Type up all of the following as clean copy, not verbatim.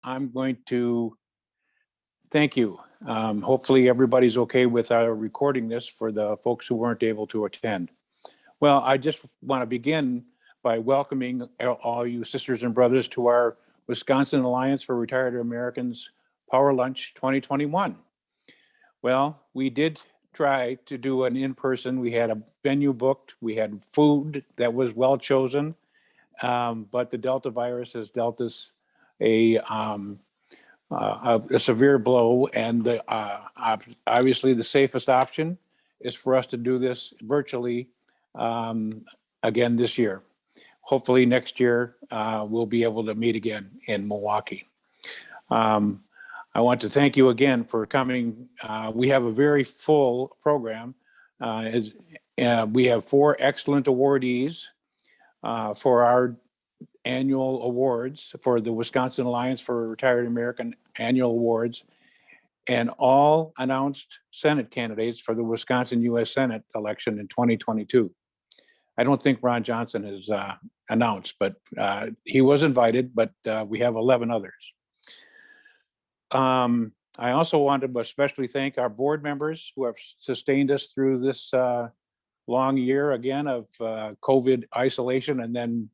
I'm going to thank you. Hopefully everybody's okay with recording this for the folks who weren't able to attend. Well, I just want to begin by welcoming all you sisters and brothers to our Wisconsin Alliance for Retired Americans Power Lunch 2021. Well, we did try to do an in-person. We had a venue booked. We had food that was well chosen, but the Delta virus has dealt us a severe blow, and obviously the safest option is for us to do this virtually again this year. Hopefully next year we'll be able to meet again in Milwaukee. I want to thank you again for coming. We have a very full program. We have 4 excellent awardees for our annual awards for the Wisconsin Alliance for Retired American annual awards, and all announced Senate candidates for the Wisconsin U.S. Senate election in 2022. I don't think Ron Johnson is announced, but he was invited, but we have 11 others. I also want to especially thank our board members who have sustained us through this long year again of COVID isolation and then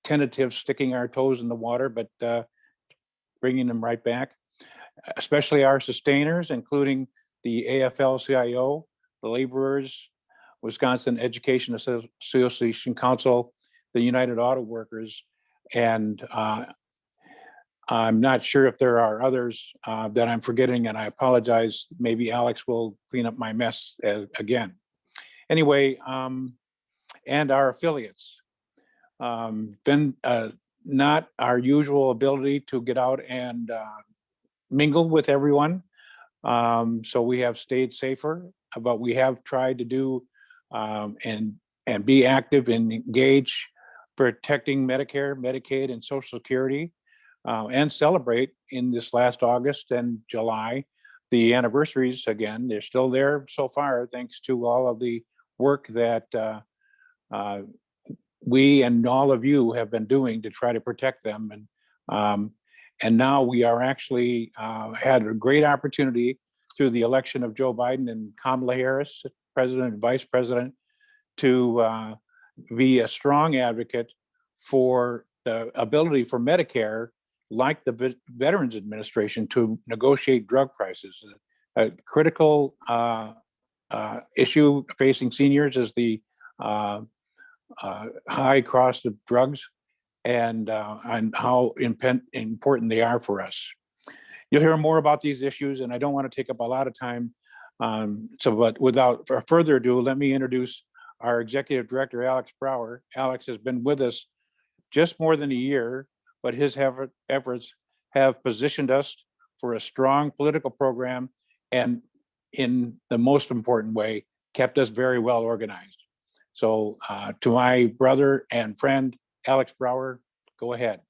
tentative sticking our toes in the water, but bringing them right back. Especially our sustainers, including the AFL-CIO, the laborers, Wisconsin Education Association Council, the United Auto Workers, and I'm not sure if there are others that I'm forgetting, and I apologize. Maybe Alex will clean up my mess again. Anyway, and our affiliates. Been not our usual ability to get out and mingle with everyone. So we have stayed safer, but we have tried to do and be active and engage protecting Medicare, Medicaid, and Social Security, and celebrate in this last August and July the anniversaries again. They're still there so far, thanks to all of the work that we and all of you have been doing to try to protect them. And now we are actually had a great opportunity through the election of Joe Biden and Kamala Harris, President and Vice President, to be a strong advocate for the ability for Medicare, like the Veterans Administration, to negotiate drug prices. A critical issue facing seniors is the high cost of drugs and how important they are for us. You'll hear more about these issues, and I don't want to take up a lot of time. But without further ado, let me introduce our Executive Director, Alex Brower. Alex has been with us just more than a year, but his efforts have positioned us for a strong political program, and in the most important way, kept us very well organized. So to my brother and friend, Alex Brower, go ahead.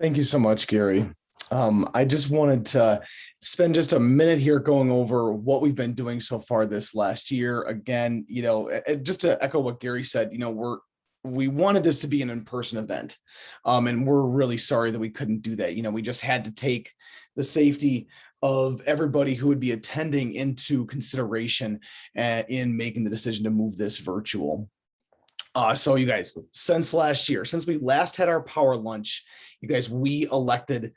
Thank you so much, Gary. I just wanted to spend just a minute here going over what we've been doing so far this last year. Again, just to echo what Gary said, we wanted this to be an in-person event, and we're really sorry that we couldn't do that. We just had to take the safety of everybody who would be attending into consideration in making the decision to move this virtual. So you guys, since last year, since we last had our power lunch, you guys, we elected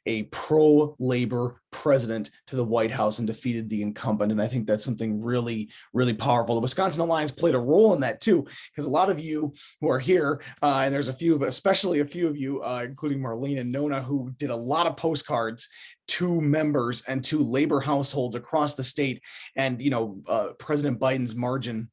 a pro-labor president to the White House and defeated the incumbent. And I think that's something really, really powerful. The Wisconsin Alliance played a role in that too, because a lot of you who are here, and there's a few, but especially a few of you, including Marlene and Nona, who did a lot of postcards to members and to labor households across the state. And, President Biden's margin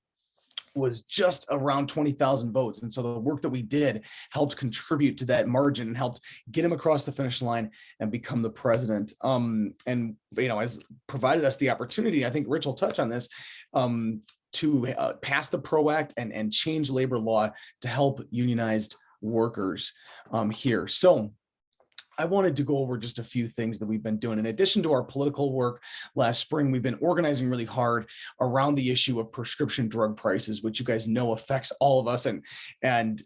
was just around 20,000 votes. And so the work that we did helped contribute to that margin and helped get him across the finish line and become the president. Has provided us the opportunity, I think Rich will touch on this, to pass the PRO Act and change labor law to help unionized workers here. So I wanted to go over just a few things that we've been doing. In addition to our political work last spring, we've been organizing really hard around the issue of prescription drug prices, which you guys know affects all of us, and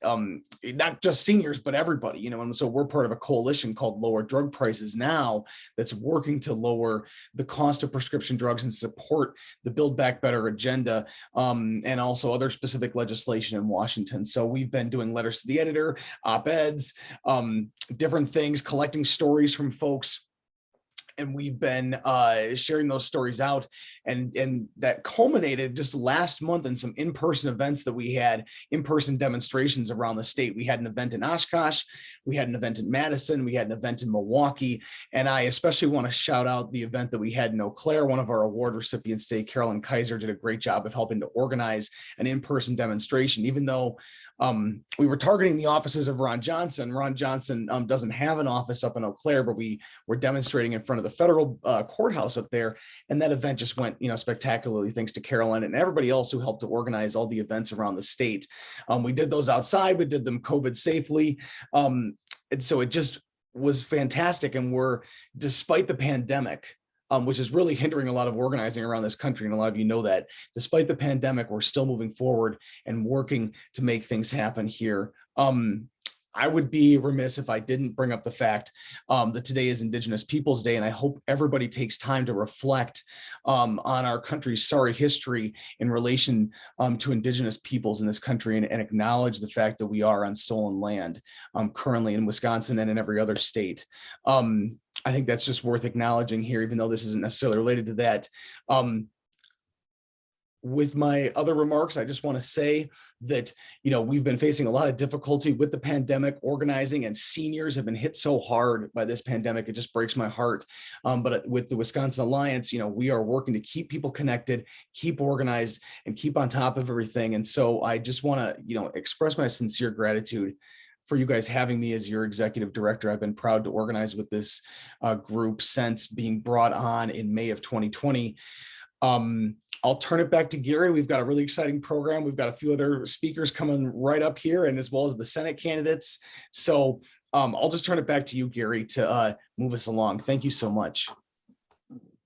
not just seniors, but everybody, you know. And so we're part of a coalition called Lower Drug Prices Now that's working to lower the cost of prescription drugs and support the Build Back Better agenda, and also other specific legislation in Washington. So we've been doing letters to the editor, op-eds, different things, collecting stories from folks, and we've been sharing those stories out, and that culminated just last month in some in-person events that we had, in-person demonstrations around the state. We had an event in Oshkosh, we had an event in Madison, we had an event in Milwaukee, and I especially want to shout out the event that we had in Eau Claire. One of our award recipients today, Carolyn Kaiser, did a great job of helping to organize an in-person demonstration, even though we were targeting the offices of Ron Johnson. Ron Johnson doesn't have an office up in Eau Claire, but we were demonstrating in front of the federal courthouse up there. And that event just went, spectacularly, thanks to Carolyn and everybody else who helped to organize all the events around the state. We did those outside. We did them COVID safely. And so it just was fantastic. And despite the pandemic, which is really hindering a lot of organizing around this country. And a lot of you know that. Despite the pandemic, we're still moving forward and working to make things happen here. I would be remiss if I didn't bring up the fact that today is Indigenous Peoples Day, and I hope everybody takes time to reflect on our country's sorry history in relation to Indigenous peoples in this country, and acknowledge the fact that we are on stolen land currently in Wisconsin and in every other state. I think that's just worth acknowledging here, even though this isn't necessarily related to that. With my other remarks, I just want to say that, we've been facing a lot of difficulty with the pandemic organizing, and seniors have been hit so hard by this pandemic. It just breaks my heart. But with the Wisconsin Alliance, we are working to keep people connected, keep organized, and keep on top of everything. And so I just want to, express my sincere gratitude for you guys having me as your executive director. I've been proud to organize with this group since being brought on in May of 2020. I'll turn it back to Gary. We've got a really exciting program. We've got a few other speakers coming right up here, and as well as the Senate candidates. So I'll just turn it back to you, Gary, to move us along. Thank you so much.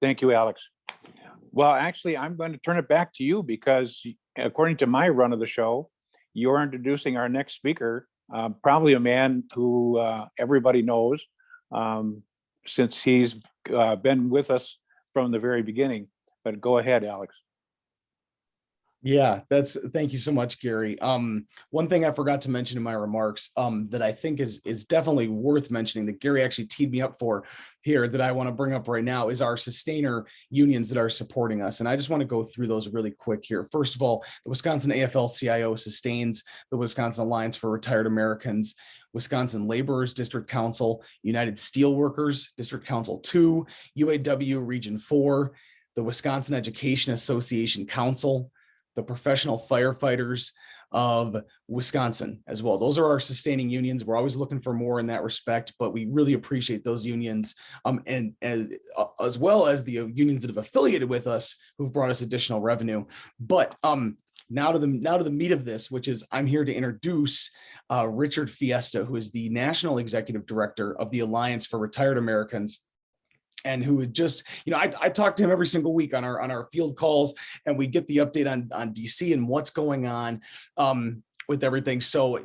Thank you, Alex. Well, actually, I'm going to turn it back to you because according to my run of the show, you're introducing our next speaker, probably a man who everybody knows since he's been with us from the very beginning. But go ahead, Alex. Yeah, thank you so much, Gary. One thing I forgot to mention in my remarks that I think is definitely worth mentioning, that Gary actually teed me up for here, that I want to bring up right now, is our sustainer unions that are supporting us. And I just want to go through those really quick here. First of all, the Wisconsin AFL-CIO sustains the Wisconsin Alliance for Retired Americans, Wisconsin Laborers District Council, United Steelworkers District Council 2, UAW Region 4, the Wisconsin Education Association Council, the Professional Firefighters of Wisconsin as well. Those are our sustaining unions. We're always looking for more in that respect, but we really appreciate those unions, and as well as the unions that have affiliated with us, who've brought us additional revenue. But now to the meat of this, which is I'm here to introduce Richard Fiesta, who is the National Executive Director of the Alliance for Retired Americans, and who would just, I talk to him every single week on our field calls, and we get the update on DC and what's going on with everything. So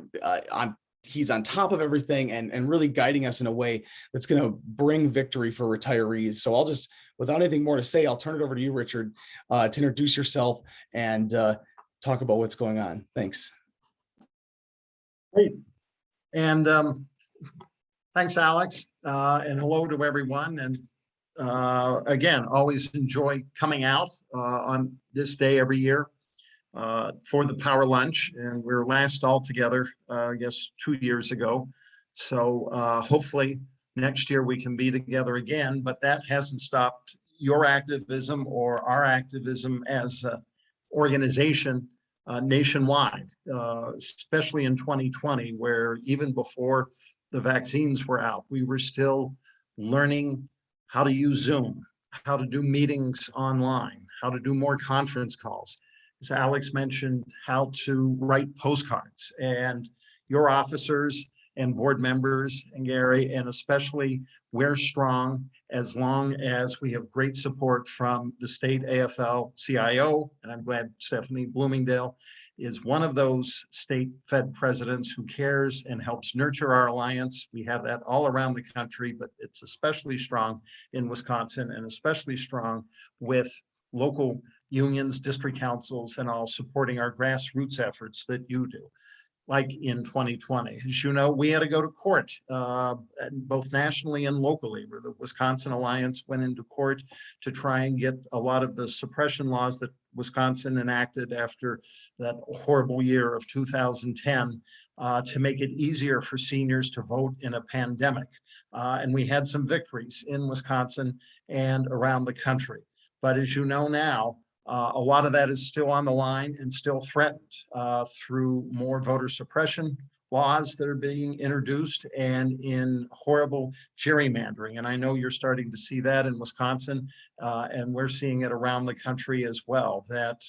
he's on top of everything and really guiding us in a way that's going to bring victory for retirees. So I'll just, without anything more to say, I'll turn it over to you, Richard, to introduce yourself and talk about what's going on. Thanks. Great. And thanks, Alex. And hello to everyone. And again, always enjoy coming out on this day every year for the Power Lunch. And we're last all together, I guess, 2 years ago. So hopefully next year we can be together again, but that hasn't stopped your activism or our activism as an organization nationwide, especially in 2020, where even before the vaccines were out, we were still learning how to use Zoom, how to do meetings online, how to do more conference calls. As Alex mentioned, how to write postcards. And your officers and board members and Gary, and especially we're strong as long as we have great support from the state AFL-CIO, and I'm glad Stephanie Bloomingdale is one of those state Fed presidents who cares and helps nurture our alliance. We have that all around the country, but it's especially strong in Wisconsin and especially strong with local unions, district councils, and all supporting our grassroots efforts that you do. Like in 2020, as you know, we had to go to court, both nationally and locally, where the Wisconsin Alliance went into court to try and get a lot of the suppression laws that Wisconsin enacted after that horrible year of 2010 to make it easier for seniors to vote in a pandemic. And we had some victories in Wisconsin and around the country. But as you know now, a lot of that is still on the line and still threatened through more voter suppression laws that are being introduced and in horrible gerrymandering. And I know you're starting to see that in Wisconsin, and we're seeing it around the country as well, that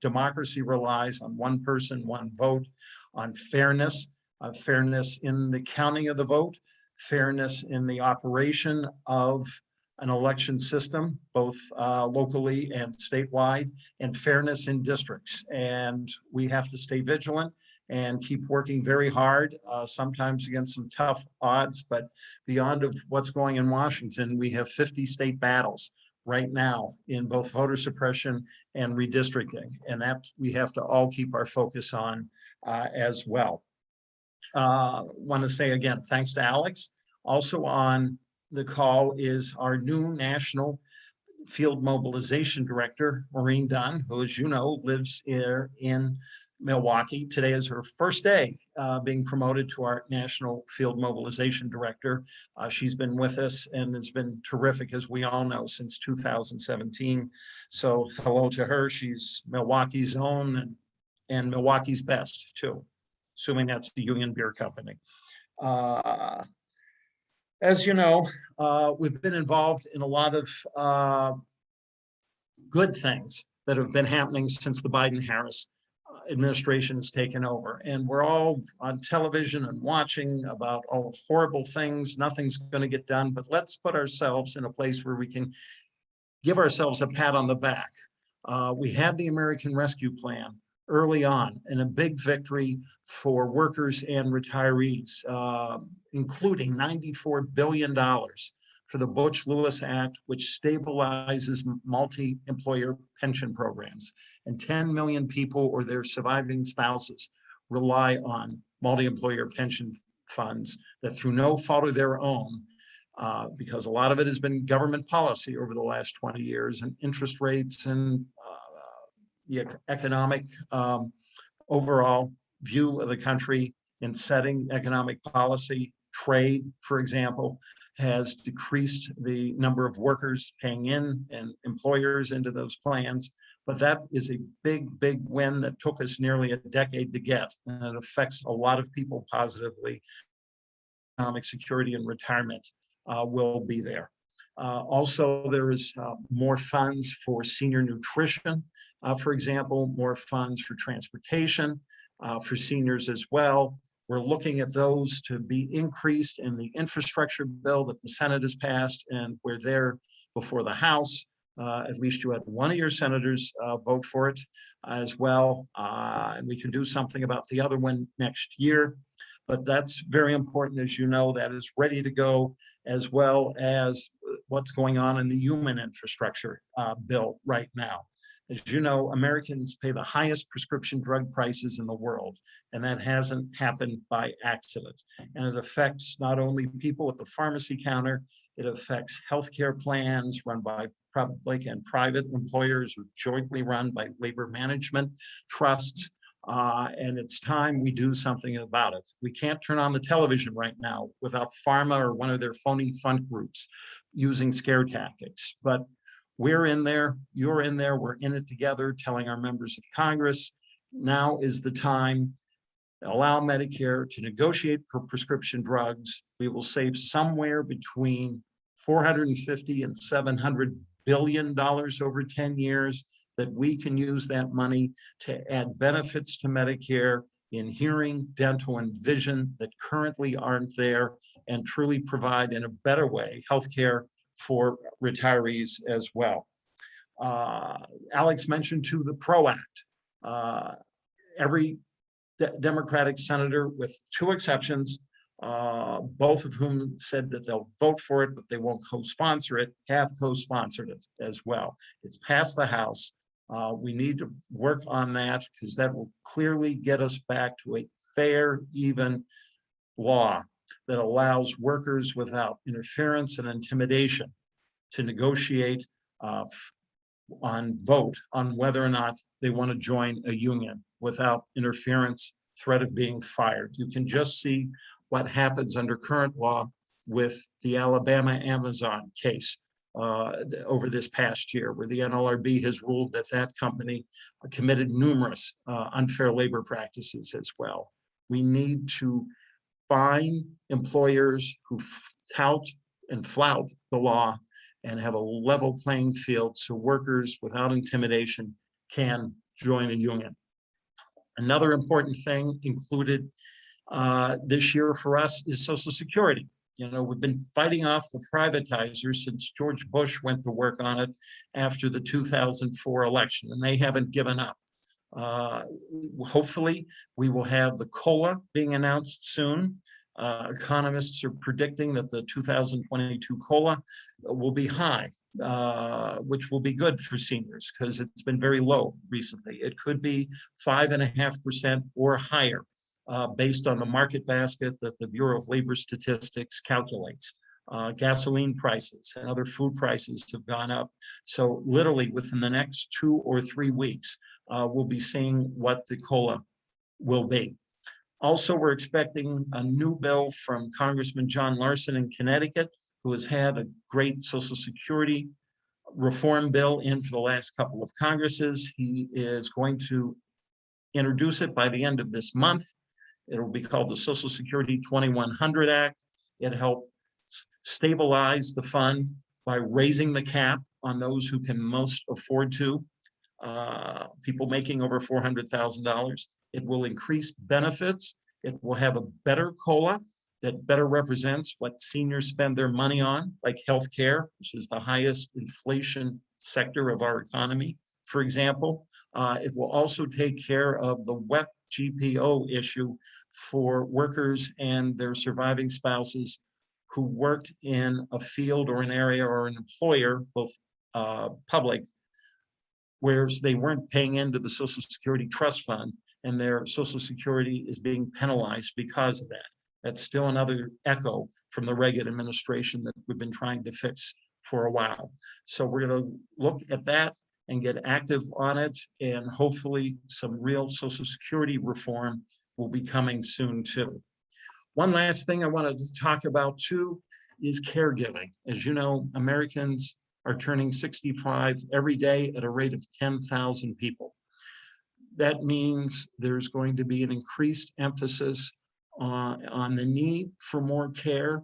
democracy relies on one person, one vote, on fairness, fairness in the counting of the vote, fairness in the operation of an election system, both locally and statewide, and fairness in districts. And we have to stay vigilant and keep working very hard, sometimes against some tough odds, but beyond of what's going in Washington, we have 50 state battles right now in both voter suppression and redistricting. And that we have to all keep our focus on as well. Want to say again, thanks to Alex. Also on the call is our new national field mobilization director, Maureen Dunn, who, as you know, lives here in Milwaukee. Today is her first day being promoted to our national field mobilization director. She's been with us and has been terrific, as we all know, since 2017. So hello to her. She's Milwaukee's own and Milwaukee's best too, assuming that's the Union Beer Company. As you know, we've been involved in a lot of good things that have been happening since the Biden-Harris administration has taken over. And we're all on television and watching about all horrible things. Nothing's going to get done, but let's put ourselves in a place where we can give ourselves a pat on the back. We had the American Rescue Plan early on, and a big victory for workers and retirees, including $94 billion for the Butch-Lewis Act, which stabilizes multi-employer pension programs. And 10 million people or their surviving spouses rely on multi-employer pension funds that, through no fault of their own, because a lot of it has been government policy over the last 20 years, and interest rates and the economic overall view of the country in setting economic policy. Trade, for example, has decreased the number of workers paying in and employers into those plans. But that is a big, big win that took us nearly a decade to get, and it affects a lot of people positively. Economic security and retirement will be there. Also, there is more funds for senior nutrition, for example, more funds for transportation for seniors as well. We're looking at those to be increased in the infrastructure bill that the Senate has passed, and we're there before the House. At least you had one of your senators vote for it as well. And we can do something about the other one next year. But that's very important, as you know, that is ready to go, as well as what's going on in the human infrastructure bill right now. As you know, Americans pay the highest prescription drug prices in the world, and that hasn't happened by accident. And it affects not only people at the pharmacy counter, it affects healthcare plans run by public and private employers, or jointly run by labor management trusts. And it's time we do something about it. We can't turn on the television right now without pharma or one of their phony fund groups using scare tactics. But we're in there, you're in there, we're in it together, telling our members of Congress, now is the time. Allow Medicare to negotiate for prescription drugs. We will save somewhere between $450 and $700 billion over 10 years, that we can use that money to add benefits to Medicare in hearing, dental, and vision that currently aren't there, and truly provide in a better way healthcare for retirees as well. Alex mentioned too the PRO Act. Every Democratic senator, with two exceptions, both of whom said that they'll vote for it, but they won't co-sponsor it, have co-sponsored it as well. It's passed the House. We need to work on that because that will clearly get us back to a fair, even law that allows workers without interference and intimidation to negotiate vote on whether or not they want to join a union without interference, threat of being fired. You can just see what happens under current law with the Alabama Amazon case over this past year, where the NLRB has ruled that that company committed numerous unfair labor practices as well. We need to find employers who tout and flout the law and have a level playing field so workers without intimidation can join a union. Another important thing included this year for us is Social Security. You know, we've been fighting off the privatizers since George Bush went to work on it after the 2004 election, and they haven't given up. Hopefully, we will have the COLA being announced soon. Economists are predicting that the 2022 COLA will be high, which will be good for seniors because it's been very low recently. It could be 5.5% or higher based on the market basket that the Bureau of Labor Statistics calculates. Gasoline prices and other food prices have gone up. So literally within the next 2 or 3 weeks, we'll be seeing what the COLA will be. Also, we're expecting a new bill from Congressman John Larson in Connecticut, who has had a great Social Security reform bill in for the last couple of Congresses. He is going to introduce it by the end of this month. It'll be called the Social Security 2100 Act. It helps stabilize the fund by raising the cap on those who can most afford to, people making over $400,000. It will increase benefits. It will have a better COLA that better represents what seniors spend their money on, like healthcare, which is the highest inflation sector of our economy, for example. It will also take care of the WEP GPO issue for workers and their surviving spouses who worked in a field or an area or an employer, both public, where they weren't paying into the Social Security Trust Fund, and their Social Security is being penalized because of that. That's still another echo from the Reagan administration that we've been trying to fix for a while. So we're going to look at that and get active on it, and hopefully some real Social Security reform will be coming soon too. One last thing I wanted to talk about too is caregiving. As you know, Americans are turning 65 every day at a rate of 10,000 people. That means there's going to be an increased emphasis on the need for more care,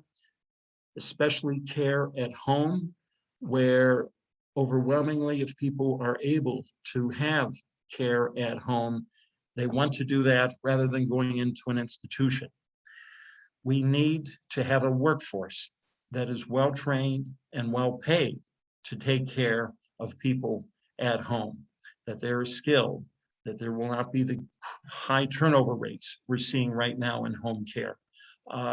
especially care at home, where overwhelmingly, if people are able to have care at home, they want to do that rather than going into an institution. We need to have a workforce that is well-trained and well-paid to take care of people at home, that they're skilled, that there will not be the high turnover rates we're seeing right now in home care.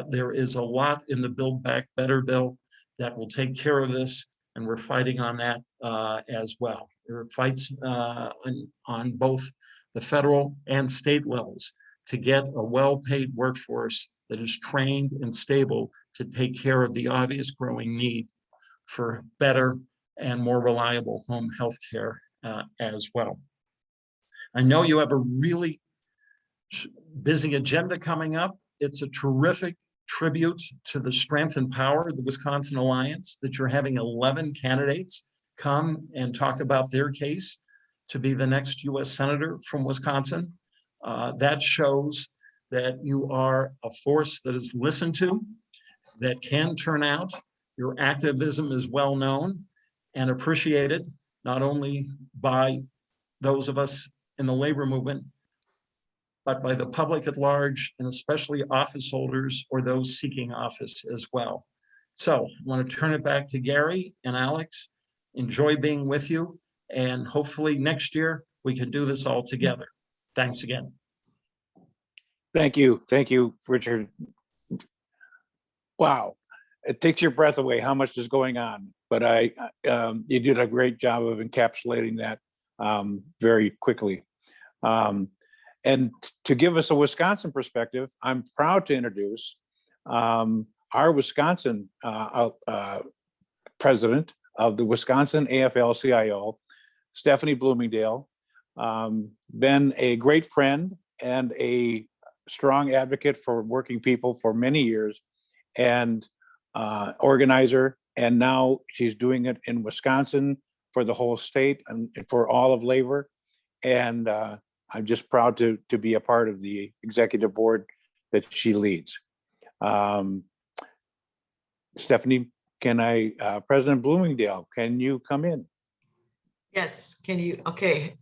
There is a lot in the Build Back Better bill that will take care of this, and we're fighting on that as well. There are fights on both the federal and state levels to get a well-paid workforce that is trained and stable to take care of the obvious growing need for better and more reliable home health care as well. I know you have a really busy agenda coming up. It's a terrific tribute to the strength and power of the Wisconsin Alliance that you're having 11 candidates come and talk about their case to be the next U.S. Senator from Wisconsin. That shows that you are a force that is listened to, that can turn out. Your activism is well known and appreciated, not only by those of us in the labor movement, but by the public at large, and especially office holders or those seeking office as well. So I want to turn it back to Gary and Alex. Enjoy being with you, and hopefully next year we can do this all together. Thanks again. Thank you, Richard. Wow, it takes your breath away how much is going on, but you did a great job of encapsulating that very quickly. And to give us a Wisconsin perspective, I'm proud to introduce our Wisconsin president of the Wisconsin AFL-CIO, Stephanie Bloomingdale, been a great friend and a strong advocate for working people for many years, and organizer. And now she's doing it in Wisconsin for the whole state and for all of labor. And I'm just proud to be a part of the executive board that she leads. Stephanie, President Bloomingdale, can you come in? Yes, can you? Okay.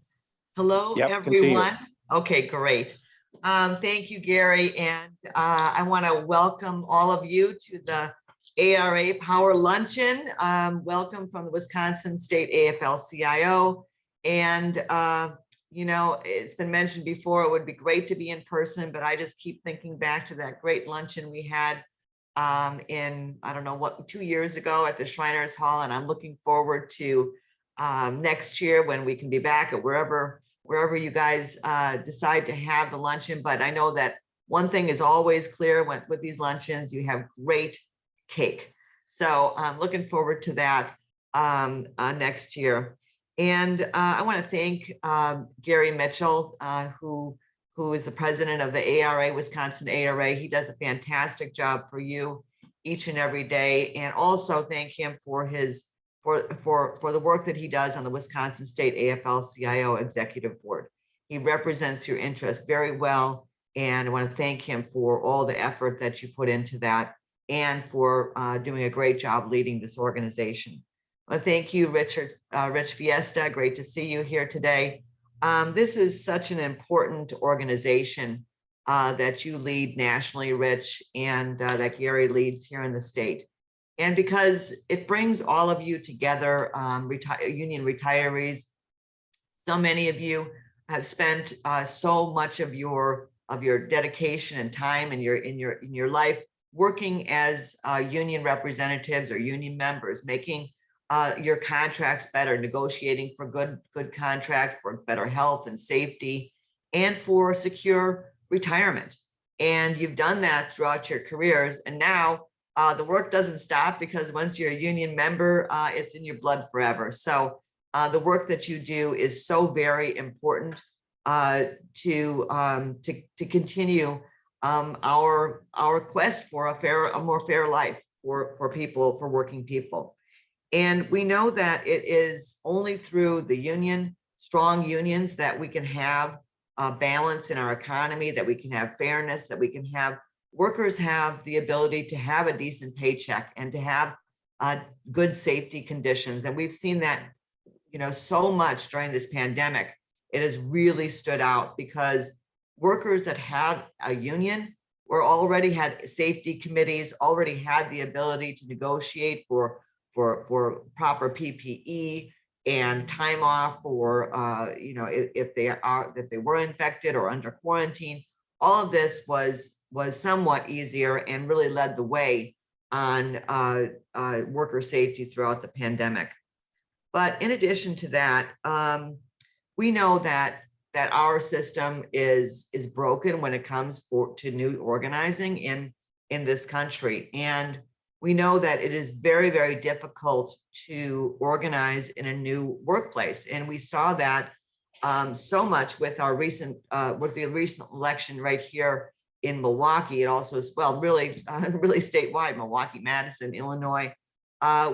Hello, Yep, can see you. everyone. Okay, great. Thank you, Gary. And I want to welcome all of you to the ARA Power Luncheon. Welcome from the Wisconsin State AFL-CIO. And, you know, it's been mentioned before, it would be great to be in person, but I just keep thinking back to that great luncheon we had in, I don't know what, 2 years ago at the Shriners Hall. And I'm looking forward to next year when we can be back at wherever you guys decide to have the luncheon. But I know that one thing is always clear with these luncheons, you have great cake. So I'm looking forward to that next year. And I want to thank Gary Mitchell, who is the president of the ARA, Wisconsin ARA. He does a fantastic job for you each and every day. And also thank him for his for the work that he does on the Wisconsin State AFL-CIO Executive Board. He represents your interests very well, and I want to thank him for all the effort that you put into that and for doing a great job leading this organization. I want to thank you, Rich Fiesta. Great to see you here today. This is such an important organization that you lead nationally, Rich, and that Gary leads here in the state. And because it brings all of you together, union retirees. So many of you have spent so much of your dedication and time in your life working as union representatives or union members, making your contracts better, negotiating for good contracts, for better health and safety, and for secure retirement. And you've done that throughout your careers, and now the work doesn't stop, because once you're a union member, it's in your blood forever. So the work that you do is so very important to continue our quest for a more fair life for people, for working people. And we know that it is only through the strong unions, that we can have balance in our economy, that we can have fairness, that we can have workers have the ability to have a decent paycheck and to have good safety conditions. And we've seen that, you know, so much during this pandemic. It has really stood out, because workers that had a union already had safety committees, already had the ability to negotiate for proper PPE and time off for, you know, if they were infected or under quarantine. All of this was somewhat easier and really led the way on worker safety throughout the pandemic. But in addition to that, we know that our system is broken when it comes to new organizing in this country. And we know that it is very, very difficult to organize in a new workplace. And we saw that so much with the recent election right here in Milwaukee. It also is, well, really statewide, Milwaukee, Madison, Illinois,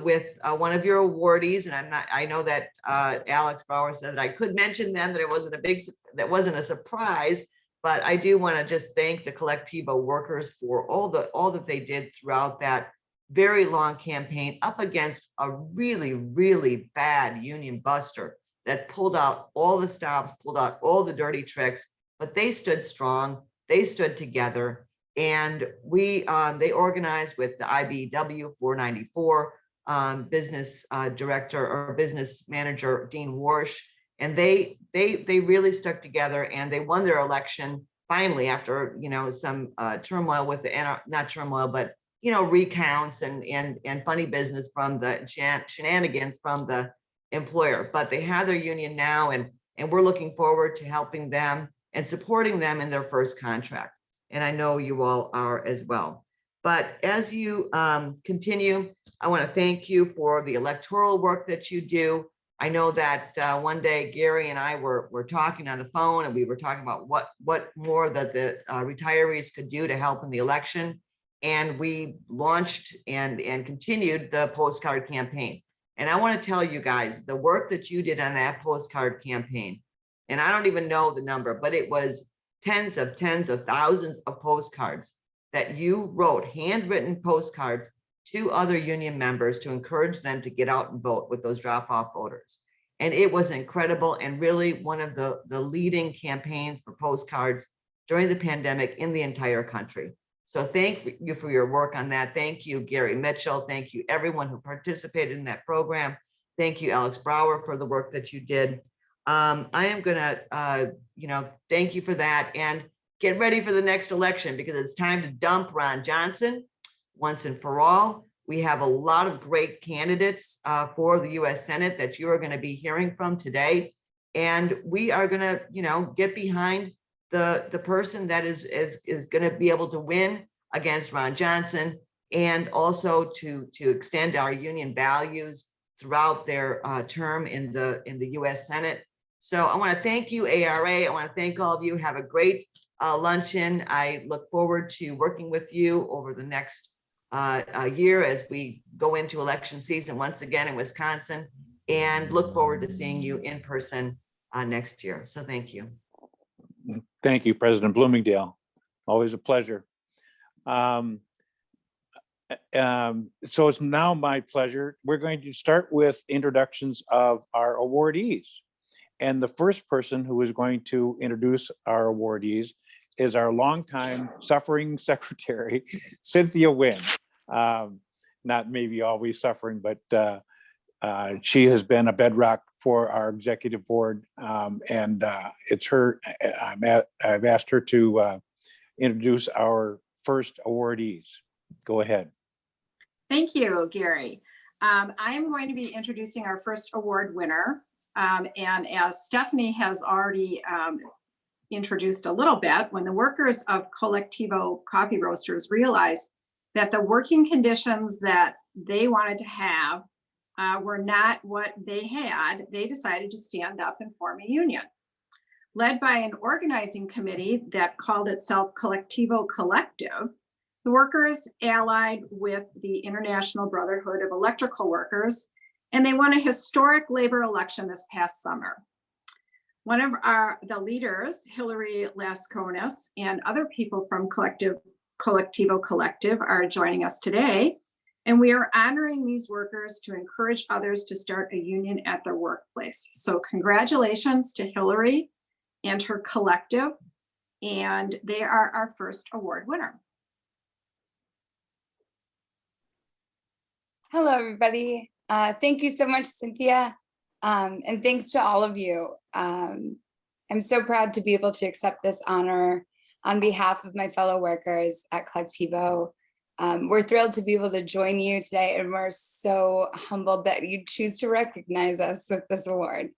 with one of your awardees. And I know that Alex Bauer said that I could mention them, that that wasn't a surprise, but I do want to just thank the Collectivo workers for all that they did throughout that very long campaign up against a really, really bad union buster that pulled out all the stops, pulled out all the dirty tricks, but they stood strong. They stood together, and they organized with the IBEW 494 business director or business manager Dean Warsh, and they really stuck together, and they won their election finally after some turmoil with the not turmoil, but recounts and funny business from the shenanigans from the employer. But they have their union now, and we're looking forward to helping them and supporting them in their first contract. And I know you all are as well. But as you continue, I want to thank you for the electoral work that you do. I know that one day Gary and I were talking on the phone, and we were talking about what more that the retirees could do to help in the election. And we launched and continued the postcard campaign. And I want to tell you guys, the work that you did on that postcard campaign, and I don't even know the number, but it was tens of thousands of postcards that you wrote, handwritten postcards to other union members to encourage them to get out and vote with those drop-off voters. And it was incredible, and really one of the leading campaigns for postcards during the pandemic in the entire country. So thank you for your work on that. Thank you, Gary Mitchell. Thank you, everyone who participated in that program. Thank you, Alex Brower, for the work that you did. I am gonna, thank you for that, and get ready for the next election, because it's time to dump Ron Johnson once and for all. We have a lot of great candidates for the U.S. Senate that you are going to be hearing from today, and we are going to, get behind the person that is going to be able to win against Ron Johnson, and also to extend our union values throughout their term in the U.S. Senate. So I want to thank you, ARA. I want to thank all of you. Have a great luncheon. I look forward to working with you over the next year as we go into election season once again in Wisconsin, and look forward to seeing you in person next year. So thank you. Thank you, President Bloomingdale. Always a pleasure. So it's now my pleasure. We're going to start with introductions of our awardees. And the first person who is going to introduce our awardees is our longtime suffering secretary, Cynthia Wynn. Not maybe always suffering, but she has been a bedrock for our executive board, and it's her. I've asked her to introduce our first awardees. Go ahead. Thank you, Gary. I am going to be introducing our first award winner. And as Stephanie has already introduced a little bit, when the workers of Colectivo Coffee Roasters realized that the working conditions that they wanted to have were not what they had, they decided to stand up and form a union. Led by an organizing committee that called itself Colectivo Collective, the workers allied with the International Brotherhood of Electrical Workers, and they won a historic labor election this past summer. One of the leaders, Hillary Lasconis, and other people from Colectivo Collective are joining us today, and we are honoring these workers to encourage others to start a union at their workplace. So congratulations to Hillary and her collective, and they are our first award winner. Hello, everybody. Thank you so much, Cynthia. And thanks to all of you. I'm so proud to be able to accept this honor on behalf of my fellow workers at Colectivo. We're thrilled to be able to join you today, and we're so humbled that you choose to recognize us with this award.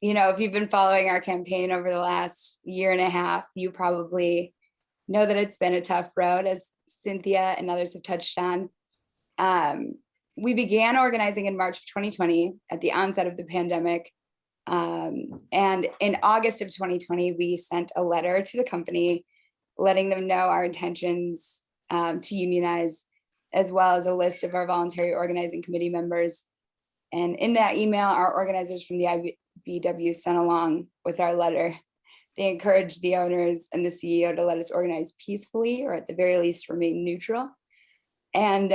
If you've been following our campaign over the last year and a half, you probably know that it's been a tough road, as Cynthia and others have touched on. We began organizing in March of 2020 at the onset of the pandemic. And in August of 2020, we sent a letter to the company letting them know our intentions to unionize, as well as a list of our voluntary organizing committee members. And in that email, our organizers from the IBEW sent along with our letter. They encouraged the owners and the CEO to let us organize peacefully, or at the very least remain neutral. And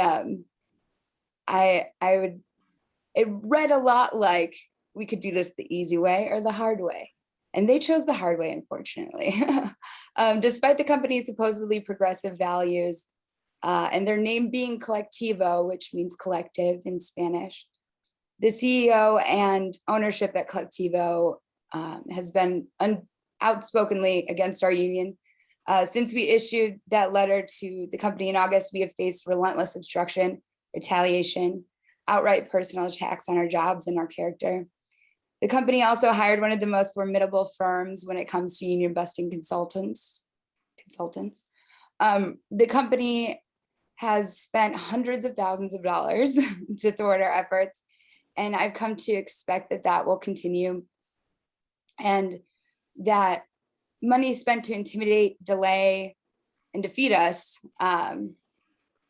it read a lot like we could do this the easy way or the hard way. And they chose the hard way, unfortunately. Despite the company's supposedly progressive values and their name being Colectivo, which means collective in Spanish, the CEO and ownership at Colectivo has been outspokenly against our union. Since we issued that letter to the company in August, we have faced relentless obstruction, retaliation, outright personal attacks on our jobs and our character. The company also hired one of the most formidable firms when it comes to union busting consultants. The company has spent hundreds of thousands of dollars to thwart our efforts, and I've come to expect that that will continue, and that money spent to intimidate, delay, and defeat us, and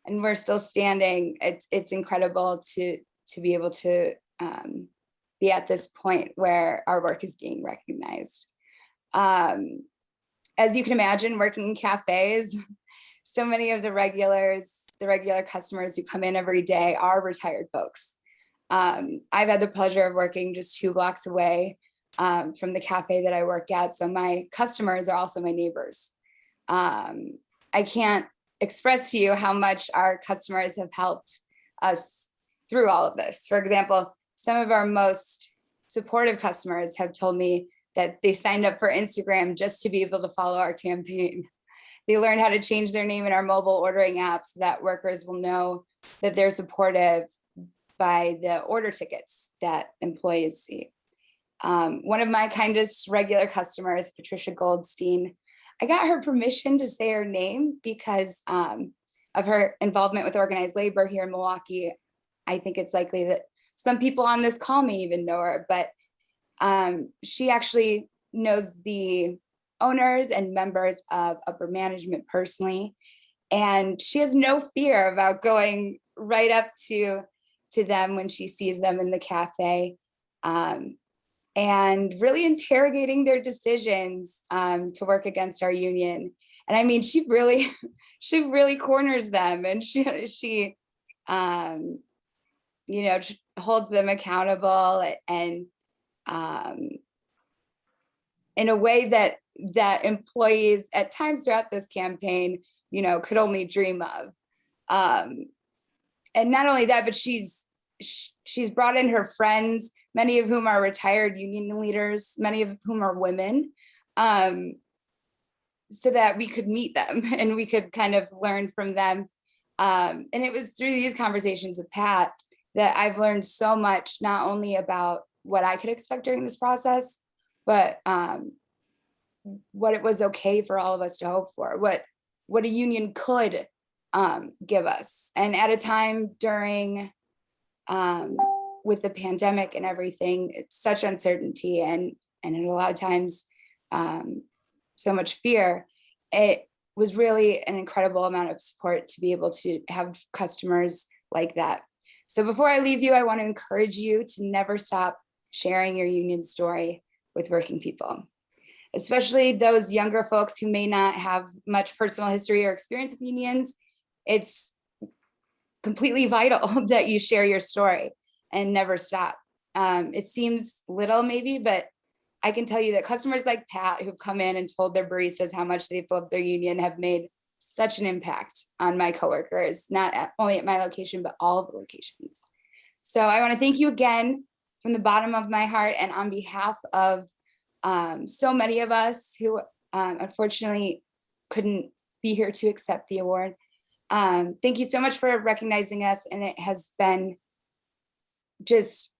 we're still standing. It's incredible to be able to be at this point where our work is being recognized. As you can imagine, working in cafes, so many of the regular customers who come in every day are retired folks. I've had the pleasure of working just 2 blocks away from the cafe that I work at. So my customers are also my neighbors. I can't express to you how much our customers have helped us through all of this. For example, some of our most supportive customers have told me that they signed up for Instagram just to be able to follow our campaign. They learned how to change their name in our mobile ordering app so that workers will know that they're supportive by the order tickets that employees see. One of my kindest regular customers, Patricia Goldstein, I got her permission to say her name because of her involvement with organized labor here in Milwaukee. I think it's likely that some people on this call may even know her, but she actually knows the owners and members of upper management personally. And she has no fear about going right up to them when she sees them in the cafe, and really interrogating their decisions to work against our union. And I mean, she really corners them, and she holds them accountable, and in a way that employees at times throughout this campaign, could only dream of. And not only that, but she's brought in her friends, many of whom are retired union leaders, many of whom are women, so that we could meet them and we could kind of learn from them. And it was through these conversations with Pat that I've learned so much, not only about what I could expect during this process, but what it was okay for all of us to hope for, what a union could give us. And at a time during, with the pandemic and everything, it's such uncertainty and a lot of times so much fear, it was really an incredible amount of support to be able to have customers like that. So before I leave you, I want to encourage you to never stop sharing your union story with working people, especially those younger folks who may not have much personal history or experience with unions. It's completely vital that you share your story and never stop. It seems little maybe, but I can tell you that customers like Pat who've come in and told their baristas how much they've loved their union have made such an impact on my coworkers, not only at my location, but all of the locations. So I want to thank you again from the bottom of my heart and on behalf of so many of us who unfortunately couldn't be here to accept the award. Thank you so much for recognizing us. And it has been just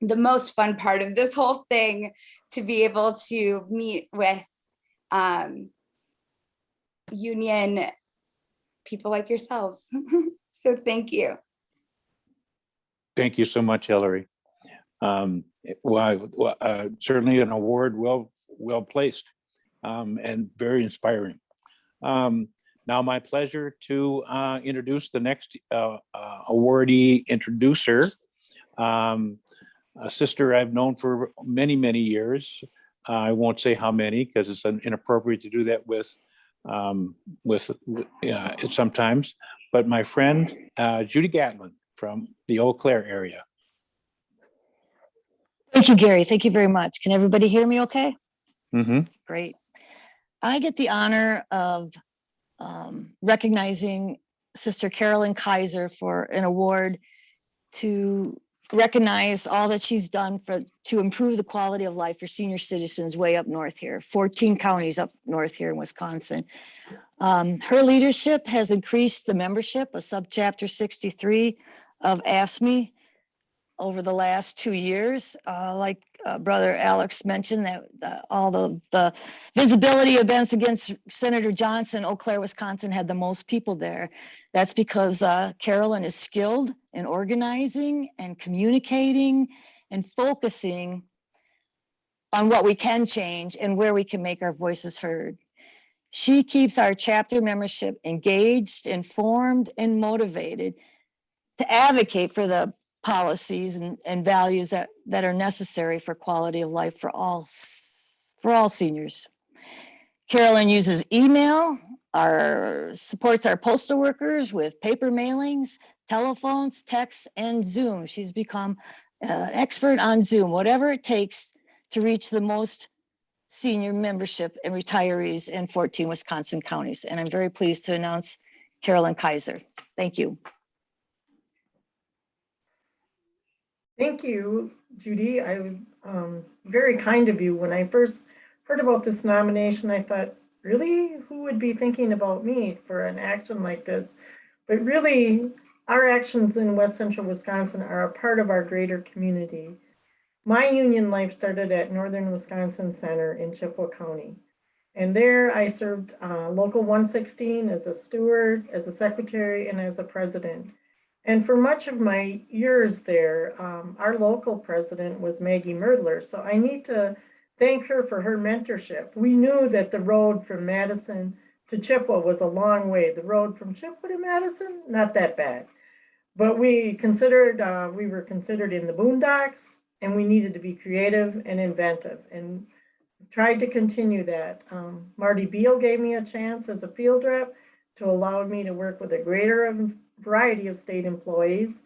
the most fun part of this whole thing to be able to meet with union people like yourselves. So thank you. Thank you so much, Hillary. Certainly an award well placed and very inspiring. Now my pleasure to introduce the next awardee introducer, a sister I've known for many, many years. I won't say how many because it's inappropriate to do that with sometimes, but my friend, Judy Gatlin from the Eau Claire area. Thank you, Gary. Thank you very much. Can everybody hear me okay? Mhm. Great. I get the honor of recognizing Sister Carolyn Kaiser for an award to recognize all that she's done to improve the quality of life for senior citizens way up north here, 14 counties up north here in Wisconsin. Her leadership has increased the membership of Subchapter 63 of AFSCME over the last 2 years. Like Brother Alex mentioned, that all the visibility events against Senator Johnson, Eau Claire, Wisconsin had the most people there. That's because Carolyn is skilled in organizing and communicating and focusing on what we can change and where we can make our voices heard. She keeps our chapter membership engaged, informed, and motivated to advocate for the policies and values that are necessary for quality of life for all seniors. Carolyn uses email, supports our postal workers with paper mailings, telephones, texts, and Zoom. She's become an expert on Zoom, whatever it takes to reach the most senior membership and retirees in 14 Wisconsin counties. And I'm very pleased to announce Carolyn Kaiser. Thank you. Thank you, Judy. Very kind of you. When I first heard about this nomination, I thought, really, who would be thinking about me for an action like this? But really, our actions in West Central Wisconsin are a part of our greater community. My union life started at Northern Wisconsin Center in Chippewa County. And there I served Local 116 as a steward, as a secretary, and as a president. And for much of my years there, our local president was Maggie Merdler. So I need to thank her for her mentorship. We knew that the road from Madison to Chippewa was a long way. The road from Chippewa to Madison, not that bad. But we were considered in the boondocks, and we needed to be creative and inventive, and tried to continue that. Marty Beal gave me a chance as a field rep to allow me to work with a greater variety of state employees.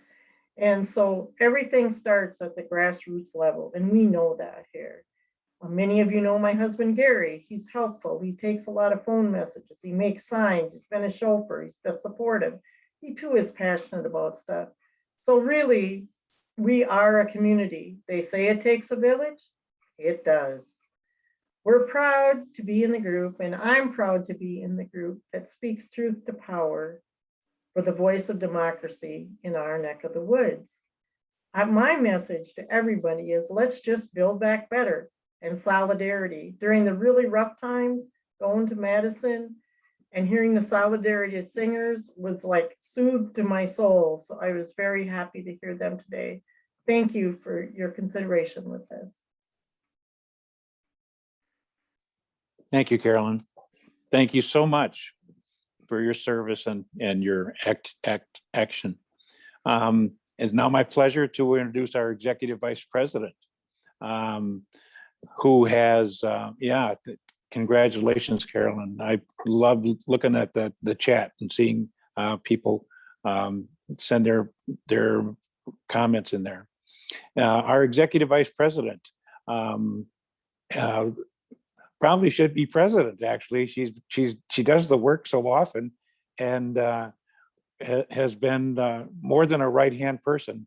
And so everything starts at the grassroots level, and we know that here. Many of you know my husband, Gary. He's helpful. He takes a lot of phone messages. He makes signs. He's been a chauffeur. He's been supportive. He too is passionate about stuff. So really, we are a community. They say it takes a village. It does. We're proud to be in the group, and I'm proud to be in the group that speaks truth to power for the voice of democracy in our neck of the woods. My message to everybody is, let's just build back better and solidarity. During the really rough times, going to Madison and hearing the solidarity of singers was like soothed to my soul. So I was very happy to hear them today. Thank you for your consideration with this. Thank you, Carolyn. Thank you so much for your service and your action. It's now my pleasure to introduce our Executive Vice President, who has, congratulations, Carolyn. I love looking at the chat and seeing people send their comments in there. Our Executive Vice President probably should be president, actually. She does the work so often, and has been more than a right-hand person,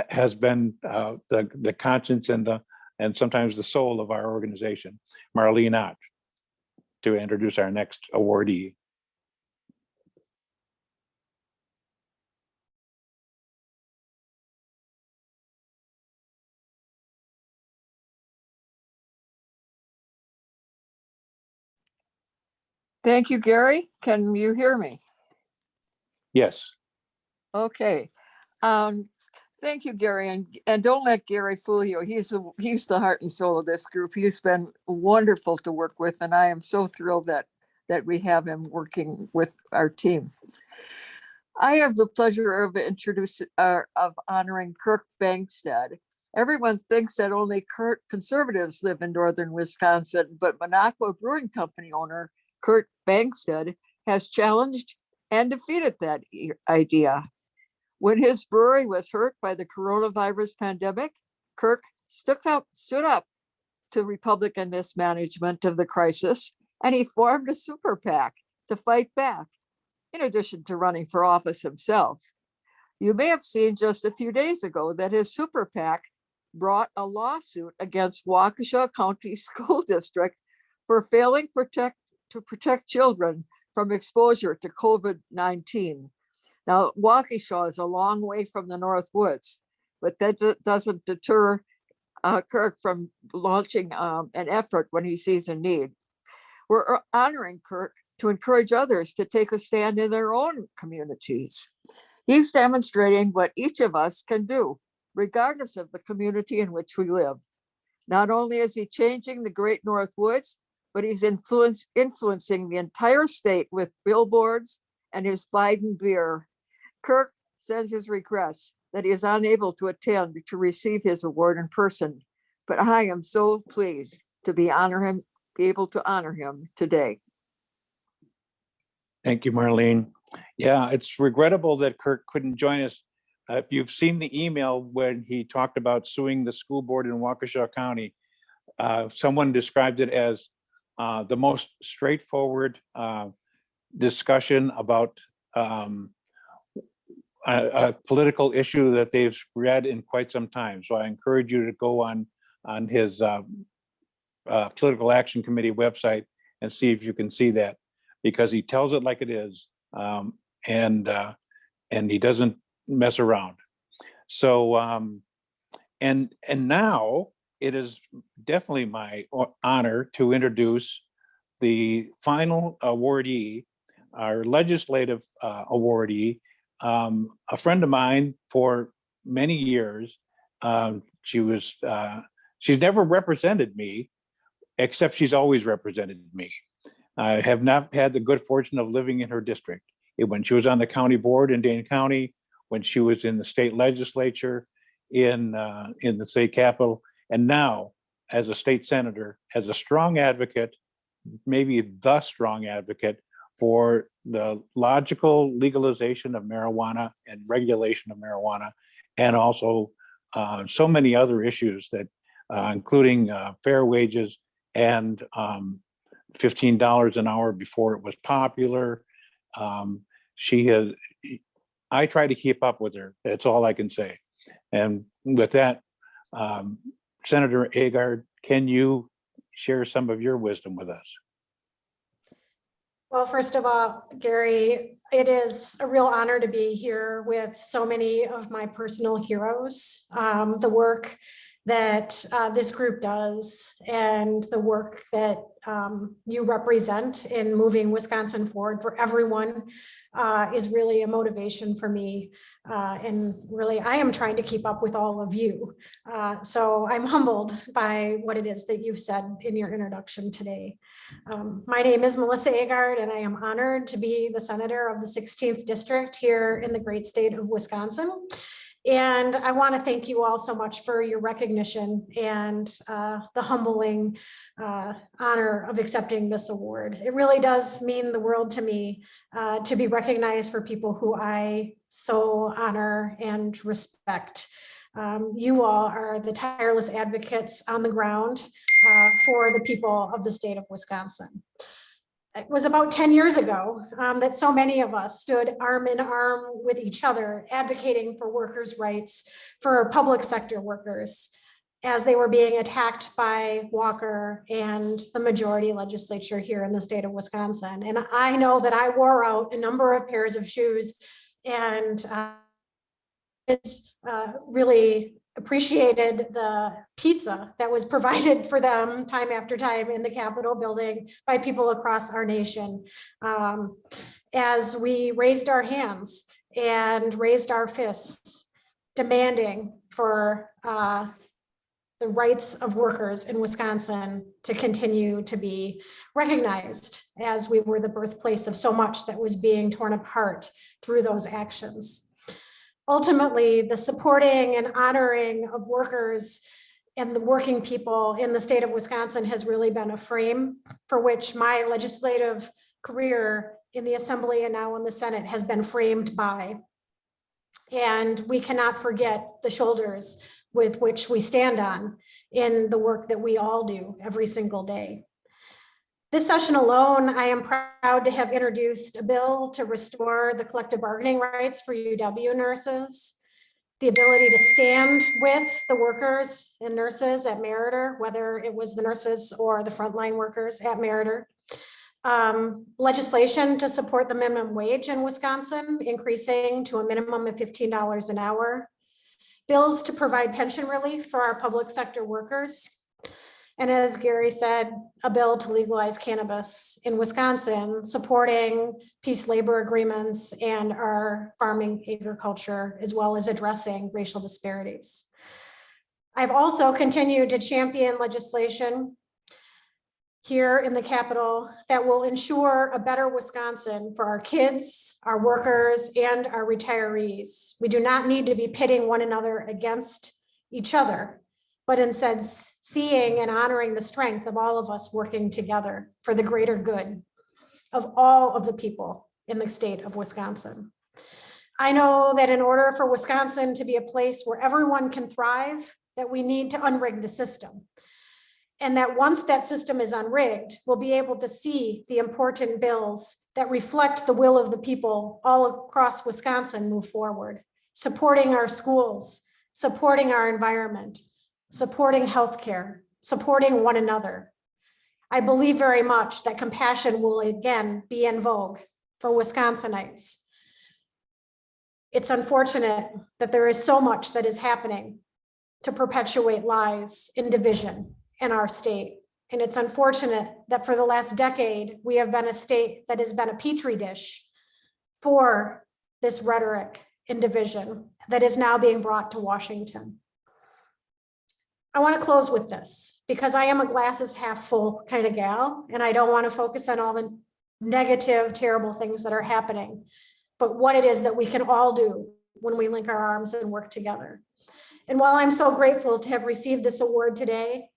has been the conscience and sometimes the soul of our organization. Marlene Ott, to introduce our next awardee. Thank you, Gary. Can you hear me? Yes. Okay. Thank you, Gary. And don't let Gary fool you. He's the heart and soul of this group. He's been wonderful to work with, and I am so thrilled that we have him working with our team. I have the pleasure of honoring Kirk Bangstead. Everyone thinks that only conservatives live in northern Wisconsin, but Minocqua Brewing Company owner Kurt Bangstead has challenged and defeated that idea. When his brewery was hurt by the coronavirus pandemic, Kirk stood up to Republican mismanagement of the crisis, and he formed a super PAC to fight back, in addition to running for office himself. You may have seen just a few days ago that his super PAC brought a lawsuit against Waukesha County School District for failing to protect children from exposure to COVID-19. Now, Waukesha is a long way from the North Woods, but that doesn't deter Kirk from launching an effort when he sees a need. We're honoring Kirk to encourage others to take a stand in their own communities. He's demonstrating what each of us can do, regardless of the community in which we live. Not only is he changing the Great North Woods, but he's influencing the entire state with billboards and his Biden beer. Kirk sends his regrets that he is unable to attend to receive his award in person, but I am so pleased to be able to honor him today. Thank you, Marlene. Yeah, it's regrettable that Kirk couldn't join us. If you've seen the email when he talked about suing the school board in Waukesha County, someone described it as the most straightforward discussion about a political issue that they've read in quite some time. So I encourage you to go on his Political Action Committee website and see if you can see that, because he tells it like it is, and he doesn't mess around. So and now it is definitely my honor to introduce the final awardee, our legislative awardee, a friend of mine for many years. She's never represented me, except she's always represented me. I have not had the good fortune of living in her district. When she was on the county board in Dane County, when she was in the state legislature in the state capitol, and now as a state senator, as a strong advocate, maybe the strong advocate for the logical legalization of marijuana and regulation of marijuana, and also so many other issues that, including fair wages and $15 an hour before it was popular. I try to keep up with her. That's all I can say. And with that, Senator Agard, can you share some of your wisdom with us? Well, first of all, Gary, it is a real honor to be here with so many of my personal heroes. The work that this group does and the work that you represent in moving Wisconsin forward for everyone is really a motivation for me. And really, I am trying to keep up with all of you. So I'm humbled by what it is that you've said in your introduction today. My name is Melissa Agard, and I am honored to be the senator of the 16th district here in the great state of Wisconsin. And I want to thank you all so much for your recognition and the humbling honor of accepting this award. It really does mean the world to me to be recognized for people who I so honor and respect. You all are the tireless advocates on the ground for the people of the state of Wisconsin. It was about 10 years ago that so many of us stood arm in arm with each other, advocating for workers' rights, for public sector workers, as they were being attacked by Walker and the majority legislature here in the state of Wisconsin. And I know that I wore out a number of pairs of shoes, and it's really appreciated the pizza that was provided for them time after time in the Capitol building by people across our nation. As we raised our hands and raised our fists, demanding for the rights of workers in Wisconsin to continue to be recognized, as we were the birthplace of so much that was being torn apart through those actions. Ultimately, the supporting and honoring of workers and the working people in the state of Wisconsin has really been a frame for which my legislative career in the Assembly and now in the Senate has been framed by. And we cannot forget the shoulders with which we stand on in the work that we all do every single day. This session alone, I am proud to have introduced a bill to restore the collective bargaining rights for UW nurses, the ability to stand with the workers and nurses at Meritor, whether it was the nurses or the frontline workers at Meritor. Legislation to support the minimum wage in Wisconsin, increasing to a minimum of $15 an hour. Bills to provide pension relief for our public sector workers. And as Gary said, a bill to legalize cannabis in Wisconsin, supporting peace labor agreements and our farming agriculture, as well as addressing racial disparities. I've also continued to champion legislation here in the Capitol that will ensure a better Wisconsin for our kids, our workers, and our retirees. We do not need to be pitting one another against each other, but instead seeing and honoring the strength of all of us working together for the greater good of all of the people in the state of Wisconsin. I know that in order for Wisconsin to be a place where everyone can thrive, that we need to unrig the system. And that once that system is unrigged, we'll be able to see the important bills that reflect the will of the people all across Wisconsin move forward, supporting our schools, supporting our environment, supporting healthcare, supporting one another. I believe very much that compassion will again be in vogue for Wisconsinites. It's unfortunate that there is so much that is happening to perpetuate lies and division in our state. And it's unfortunate that for the last decade, we have been a state that has been a petri dish for this rhetoric and division that is now being brought to Washington. I want to close with this because I am a glasses half full kind of gal, and I don't want to focus on all the negative, terrible things that are happening, but what it is that we can all do when we link our arms and work together. And while I'm so grateful to have received this award today,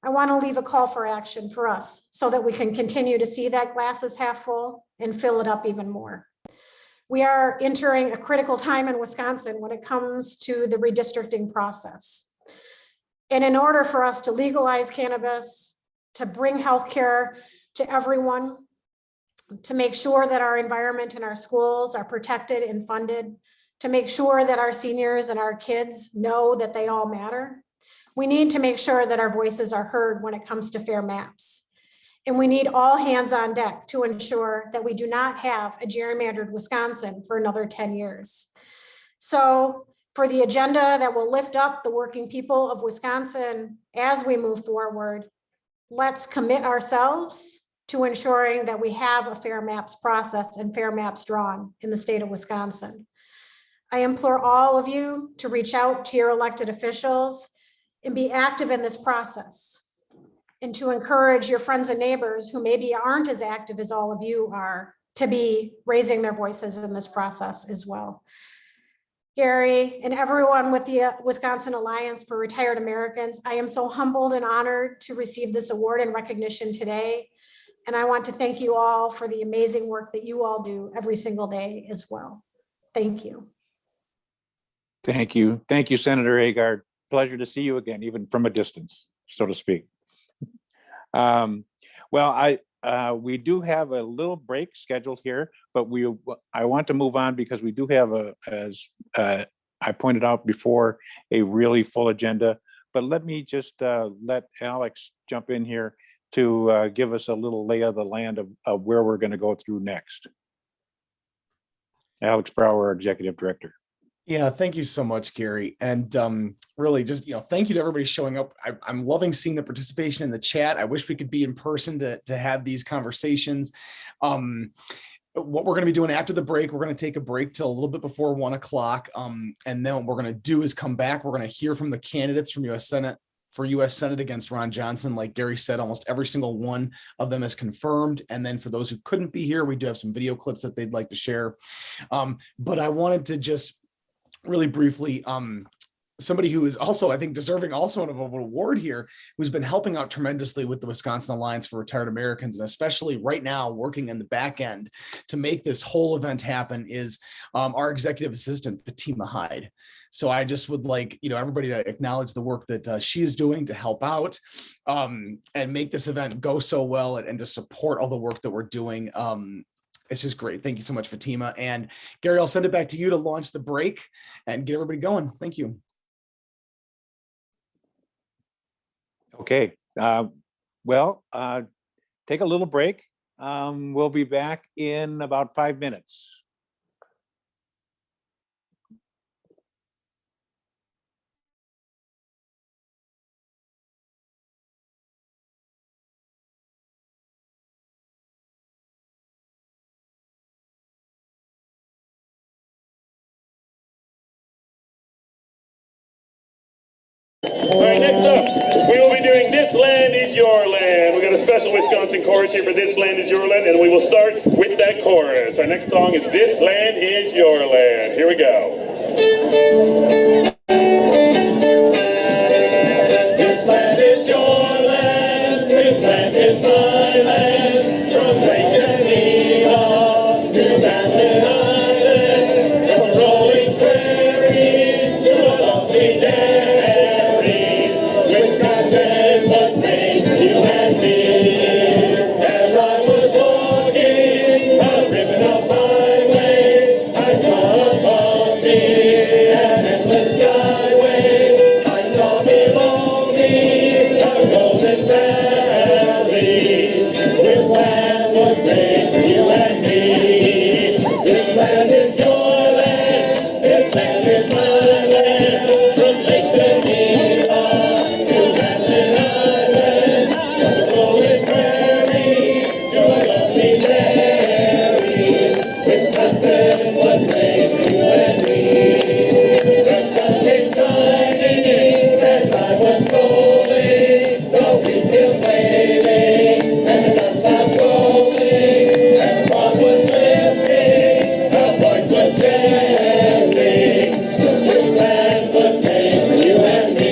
I want to leave a call for action for us so that we can continue to see that glass is half full and fill it up even more. We are entering a critical time in Wisconsin when it comes to the redistricting process. And in order for us to legalize cannabis, to bring healthcare to everyone, to make sure that our environment and our schools are protected and funded, to make sure that our seniors and our kids know that they all matter, we need to make sure that our voices are heard when it comes to fair maps. And we need all hands on deck to ensure that we do not have a gerrymandered Wisconsin for another 10 years. So for the agenda that will lift up the working people of Wisconsin as we move forward, let's commit ourselves to ensuring that we have a fair maps process and fair maps drawn in the state of Wisconsin. I implore all of you to reach out to your elected officials and be active in this process, and to encourage your friends and neighbors who maybe aren't as active as all of you are to be raising their voices in this process as well. Gary and everyone with the Wisconsin Alliance for Retired Americans, I am so humbled and honored to receive this award and recognition today. And I want to thank you all for the amazing work that you all do every single day as well. Thank you. Thank you. Thank you, Senator Agard. Pleasure to see you again, even from a distance, so to speak. Well, we do have a little break scheduled here, but I want to move on because we do have as I pointed out before, a really full agenda. But let me just let Alex jump in here to give us a little lay of the land of where we're going to go through next. Alex Brower, Executive Director. Yeah, thank you so much, Gary. And really just, thank you to everybody showing up. I'm loving seeing the participation in the chat. I wish we could be in person to have these conversations. What we're going to be doing after the break, we're going to take a break till a little bit before 1 o'clock. And then what we're going to do is come back. We're going to hear from the candidates from U.S. Senate for U.S. Senate against Ron Johnson. Like Gary said, almost every single one of them is confirmed. And then for those who couldn't be here, we do have some video clips that they'd like to share. But I wanted to just really briefly somebody who is also, I think, deserving also of an award here, who's been helping out tremendously with the Wisconsin Alliance for Retired Americans, and especially right now working in the back end to make this whole event happen, is our executive assistant, Fatima Hyde. So I just would like, everybody to acknowledge the work that she is doing to help out and make this event go so well, and to support all the work that we're doing. It's just great. Thank you so much, Fatima. And Gary, I'll send it back to you to launch the break and get everybody going. Thank you. Okay, well, take a little break. We'll be back in about 5 minutes. All right, next up, we will be doing This Land Is Your Land. We got a special Wisconsin chorus here for This Land Is Your Land, and we will start with that chorus. Our next song is This Land Is Your Land. Here we go. This land is your land, this land is my land, from Lake Geneva to Baffin Island, from rolling prairies to a lovely dairies. Wisconsin was made for you and me. As I was walking a ribbon of highway, I saw above me an endless skyway. I saw below me a golden valley. This land was made for you and me. This land is your land. This land is my land. From Lake Geneva to Baffin Island, from the rolling prairies to a lovely dairies. Wisconsin was made for you and me. The sun came shining as I was strolling, the wheat fields waving and the dust clouds rolling, and the fog was lifting, a voice was chanting. This land was made for you and me.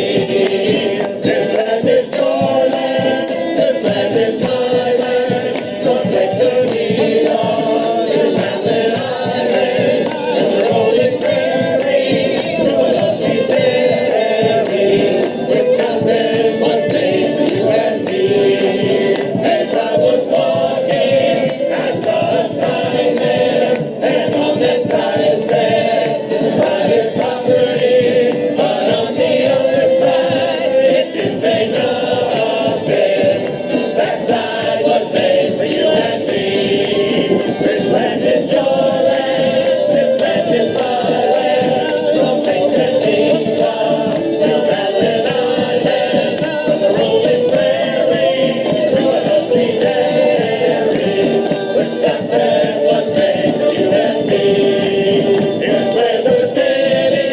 This land is your land, this land is my land, from Lake Geneva to Baffin Island, from the rolling prairies to a lovely dairy. Wisconsin was made for you and me. As I was walking, I saw a sign there, and on that sign it said, private property, but on the other side, it didn't say nothing. That sign was made for you and me. This land is your land, this land is my land, from Lake Geneva to Baffin Island, from the rolling prairies to a lovely dairy. Wisconsin was made for you and me. In the squares of the city,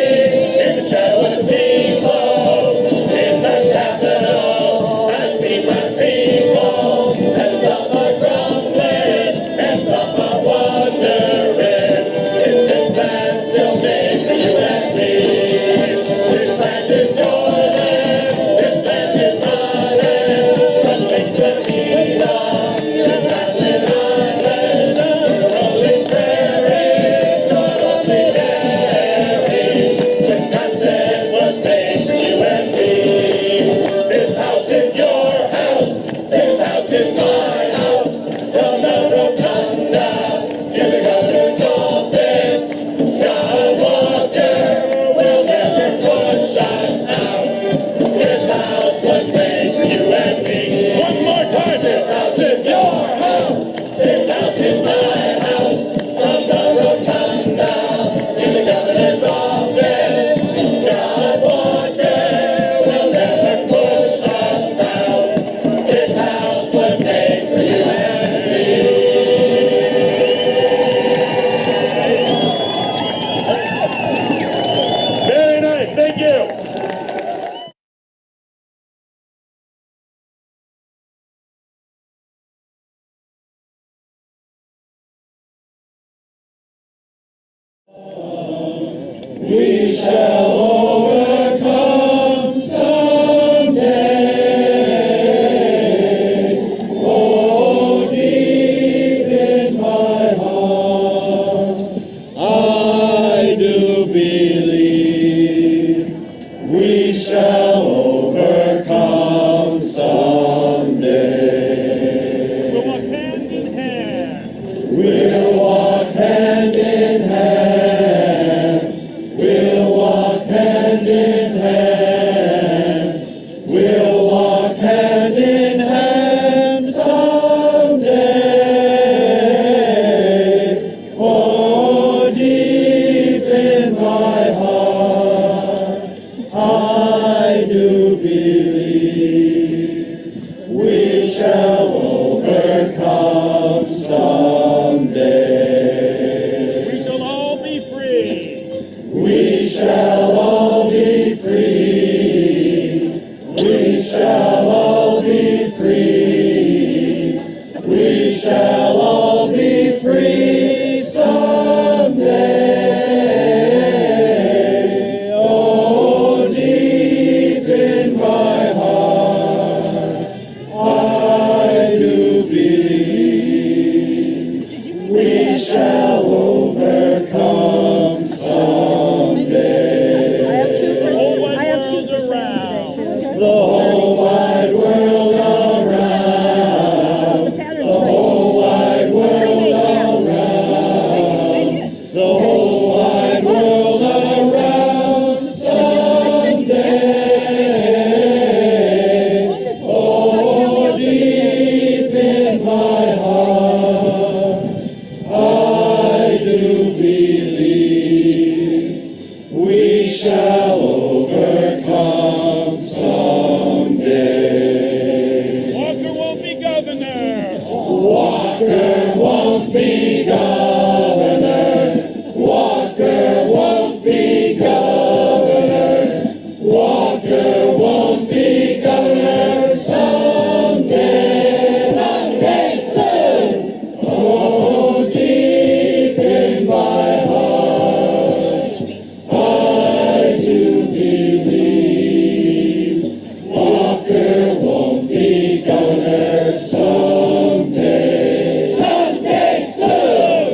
in the shadow of the steamboat, in the capital, I see my people, and some are grumbling, and some are wondering if this land's still made for you and me. This land is your land, this land is my land, from Lake Geneva to Baffin Island, from the rolling prairies to a lovely dairy. Wisconsin was made for you and me. This house is your house, this house is my house, from the rotunda to the governor's office. Skywalker will never push us out. This house was made for you and me. One more time. This house is your house, this house is my house, from the rotunda to the governor's office. Skywalker will never push us out. This house was made for you and me. Very nice, thank you. We shall overcome. we shall overcome someday. We'll walk hand in hand. We'll walk hand in hand. We'll walk hand in hand. We'll walk hand in hand someday. Oh, deep in my heart, I do believe we shall overcome someday. We shall all be free. We shall all be free. We shall all be free. We shall all be free someday. Oh, deep in my heart, I do believe we shall overcome someday. I have two for sale today too. The whole wide world around. The pattern's The whole wide world Pre-made patterns. around. The whole wide world around someday. Oh, deep in my heart, I do believe we shall overcome someday. Walker won't be governor. Walker won't be governor. Walker won't be governor. Walker won't be governor someday. Someday soon. Oh, deep in my heart, I do believe Walker won't be governor someday. Someday soon.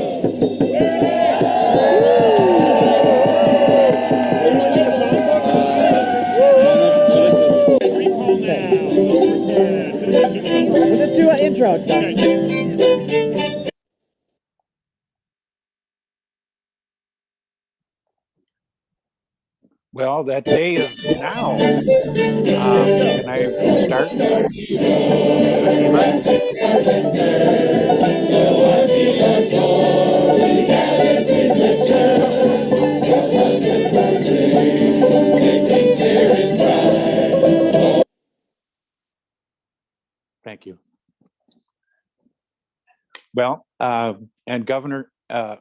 Recall now. Let's do an intro. Well, that day is now. Can I start? Thank you. Well, and Governor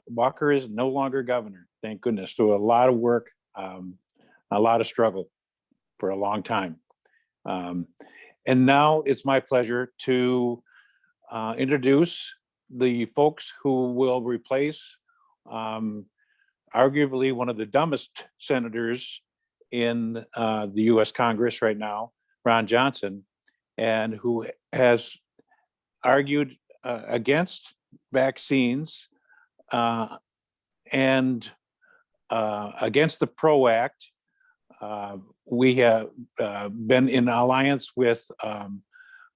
Walker is no longer governor, thank goodness. So a lot of work, a lot of struggle for a long time. And now it's my pleasure to introduce the folks who will replace arguably one of the dumbest senators in the US Congress right now, Ron Johnson, and who has argued against vaccines and against the PRO Act. We have been in alliance with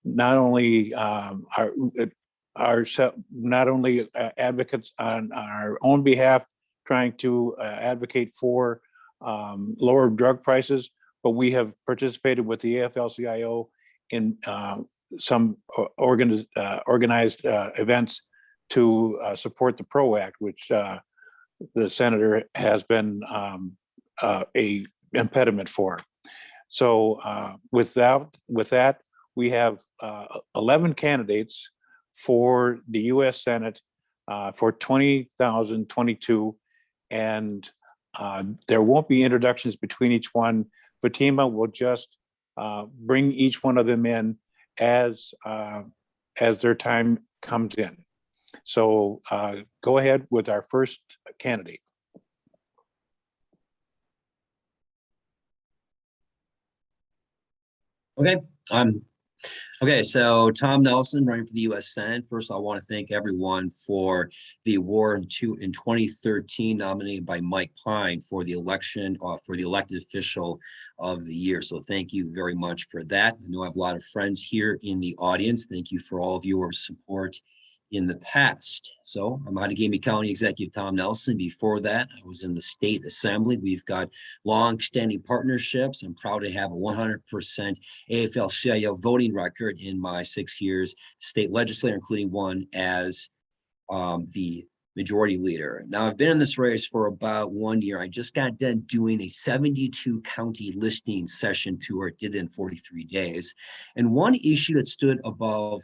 not only not only advocates on our own behalf, trying to advocate for lower drug prices, but we have participated with the AFL-CIO in some organized events to support the PRO Act, which the senator has been a impediment for. So with that, we have 11 candidates for the U.S. Senate for 2022, and there won't be introductions between each one. Fatima will just bring each one of them in as their time comes in. So go ahead with our first candidate. Okay, Okay, so Tom Nelson running for the U.S. Senate. First, I want to thank everyone for the award in 2013 nominated by Mike Pine for the election for the elected official of the year. So thank you very much for that. I know I have a lot of friends here in the audience. Thank you for all of your support in the past. So I'm Outagamie County Executive Tom Nelson. Before that, I was in the state assembly. We've got long-standing partnerships. I'm proud to have a 100% AFL-CIO voting record in my 6 years state legislator, including one as the majority leader. Now I've been in this race for about 1 year. I just got done doing a 72 county listing session tour. It did it in 43 days. And one issue that stood above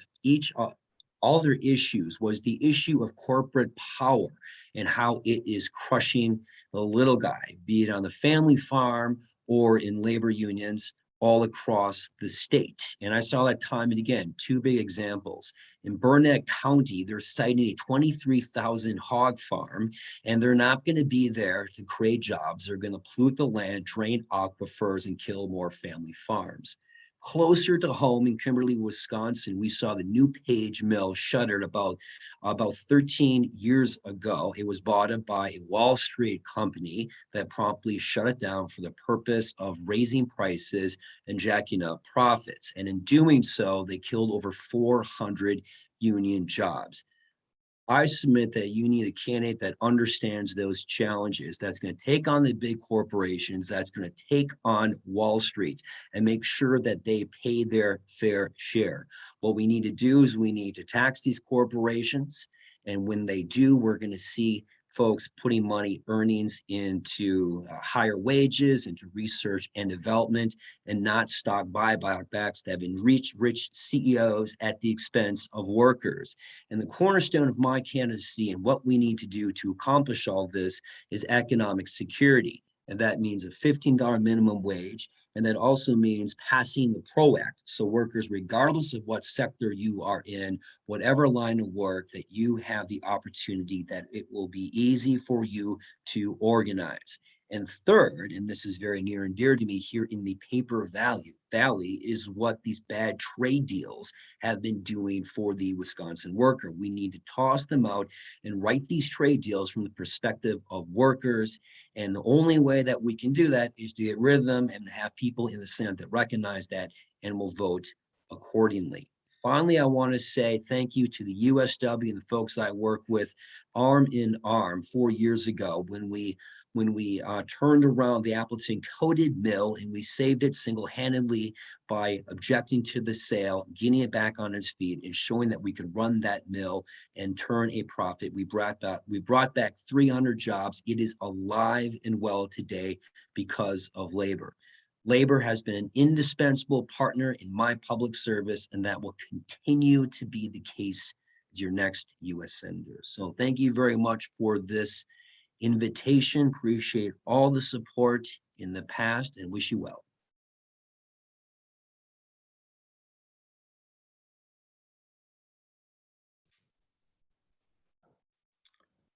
all their issues was the issue of corporate power and how it is crushing the little guy, be it on the family farm or in labor unions all across the state. And I saw that time and again. Two big examples. In Burnett County, they're citing a 23,000 hog farm, and they're not going to be there to create jobs. They're going to pollute the land, drain aquifers, and kill more family farms. Closer to home in Kimberly, Wisconsin, we saw the New Page Mill shuttered about 13 years ago. It was bought up by a Wall Street company that promptly shut it down for the purpose of raising prices and jacking up profits. And in doing so, they killed over 400 union jobs. I submit that you need a candidate that understands those challenges, that's going to take on the big corporations, that's going to take on Wall Street and make sure that they pay their fair share. What we need to do is we need to tax these corporations. And when they do, we're going to see folks putting earnings into higher wages, into research and development, and not stock buybacks that have enriched rich CEOs at the expense of workers. And the cornerstone of my candidacy and what we need to do to accomplish all this is economic security. And that means a $15 minimum wage. And that also means passing the PRO Act. So workers, regardless of what sector you are in, whatever line of work, that you have the opportunity that it will be easy for you to organize. And third, and this is very near and dear to me here in the paper valley, is what these bad trade deals have been doing for the Wisconsin worker. We need to toss them out and write these trade deals from the perspective of workers. And the only way that we can do that is to get rid of them and have people in the Senate that recognize that and will vote accordingly. Finally, I want to say thank you to the USW and the folks I work with arm in arm 4 years ago when we turned around the Appleton coated mill and we saved it single-handedly by objecting to the sale, getting it back on its feet and showing that we could run that mill and turn a profit. We brought back 300 jobs. It is alive and well today because of labor. Labor has been an indispensable partner in my public service, and that will continue to be the case as your next U.S. Senator. So thank you very much for this invitation. Appreciate all the support in the past and wish you well.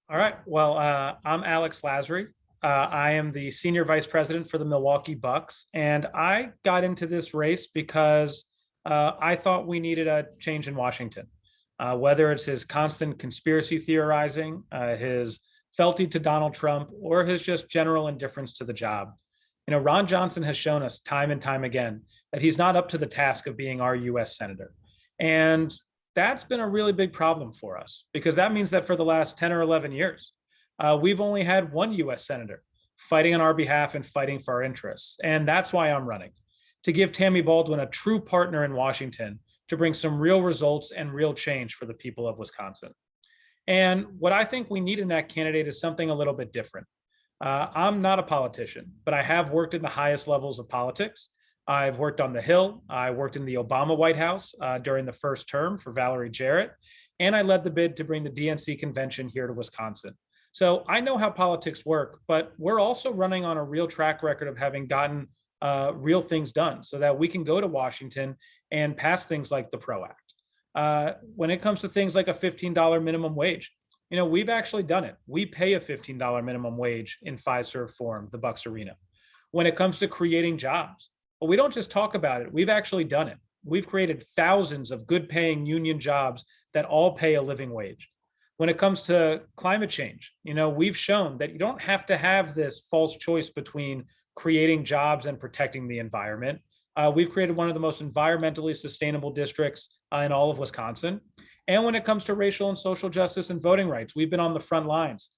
All right. Well, I'm Alex Lazary. I am the Senior Vice President for the Milwaukee Bucks. And I got into this race because I thought we needed a change in Washington. Whether it's his constant conspiracy theorizing, his fealty to Donald Trump, or his just general indifference to the job. You know, Ron Johnson has shown us time and time again that he's not up to the task of being our US Senator. And that's been a really big problem for us because that means that for the last 10 or 11 years, we've only had one US Senator fighting on our behalf and fighting for our interests. And that's why I'm running, to give Tammy Baldwin a true partner in Washington to bring some real results and real change for the people of Wisconsin. And what I think we need in that candidate is something a little bit different. I'm not a politician, but I have worked in the highest levels of politics. I've worked on the Hill. I worked in the Obama White House during the first term for Valerie Jarrett, and I led the bid to bring the DNC convention here to Wisconsin. So I know how politics work, but we're also running on a real track record of having gotten real things done so that we can go to Washington and pass things like the PRO Act. When it comes to things like a $15 minimum wage, you know, we've actually done it. We pay a $15 minimum wage in Fiserv Forum, the Bucks Arena. When it comes to creating jobs, well, we don't just talk about it. We've actually done it. we've created thousands of good paying union jobs that all pay a living wage. When it comes to climate change, we've shown that you don't have to have this false choice between creating jobs and protecting the environment. We've created one of the most environmentally sustainable districts in all of Wisconsin. And when it comes to racial and social justice and voting rights, we've been on the front lines,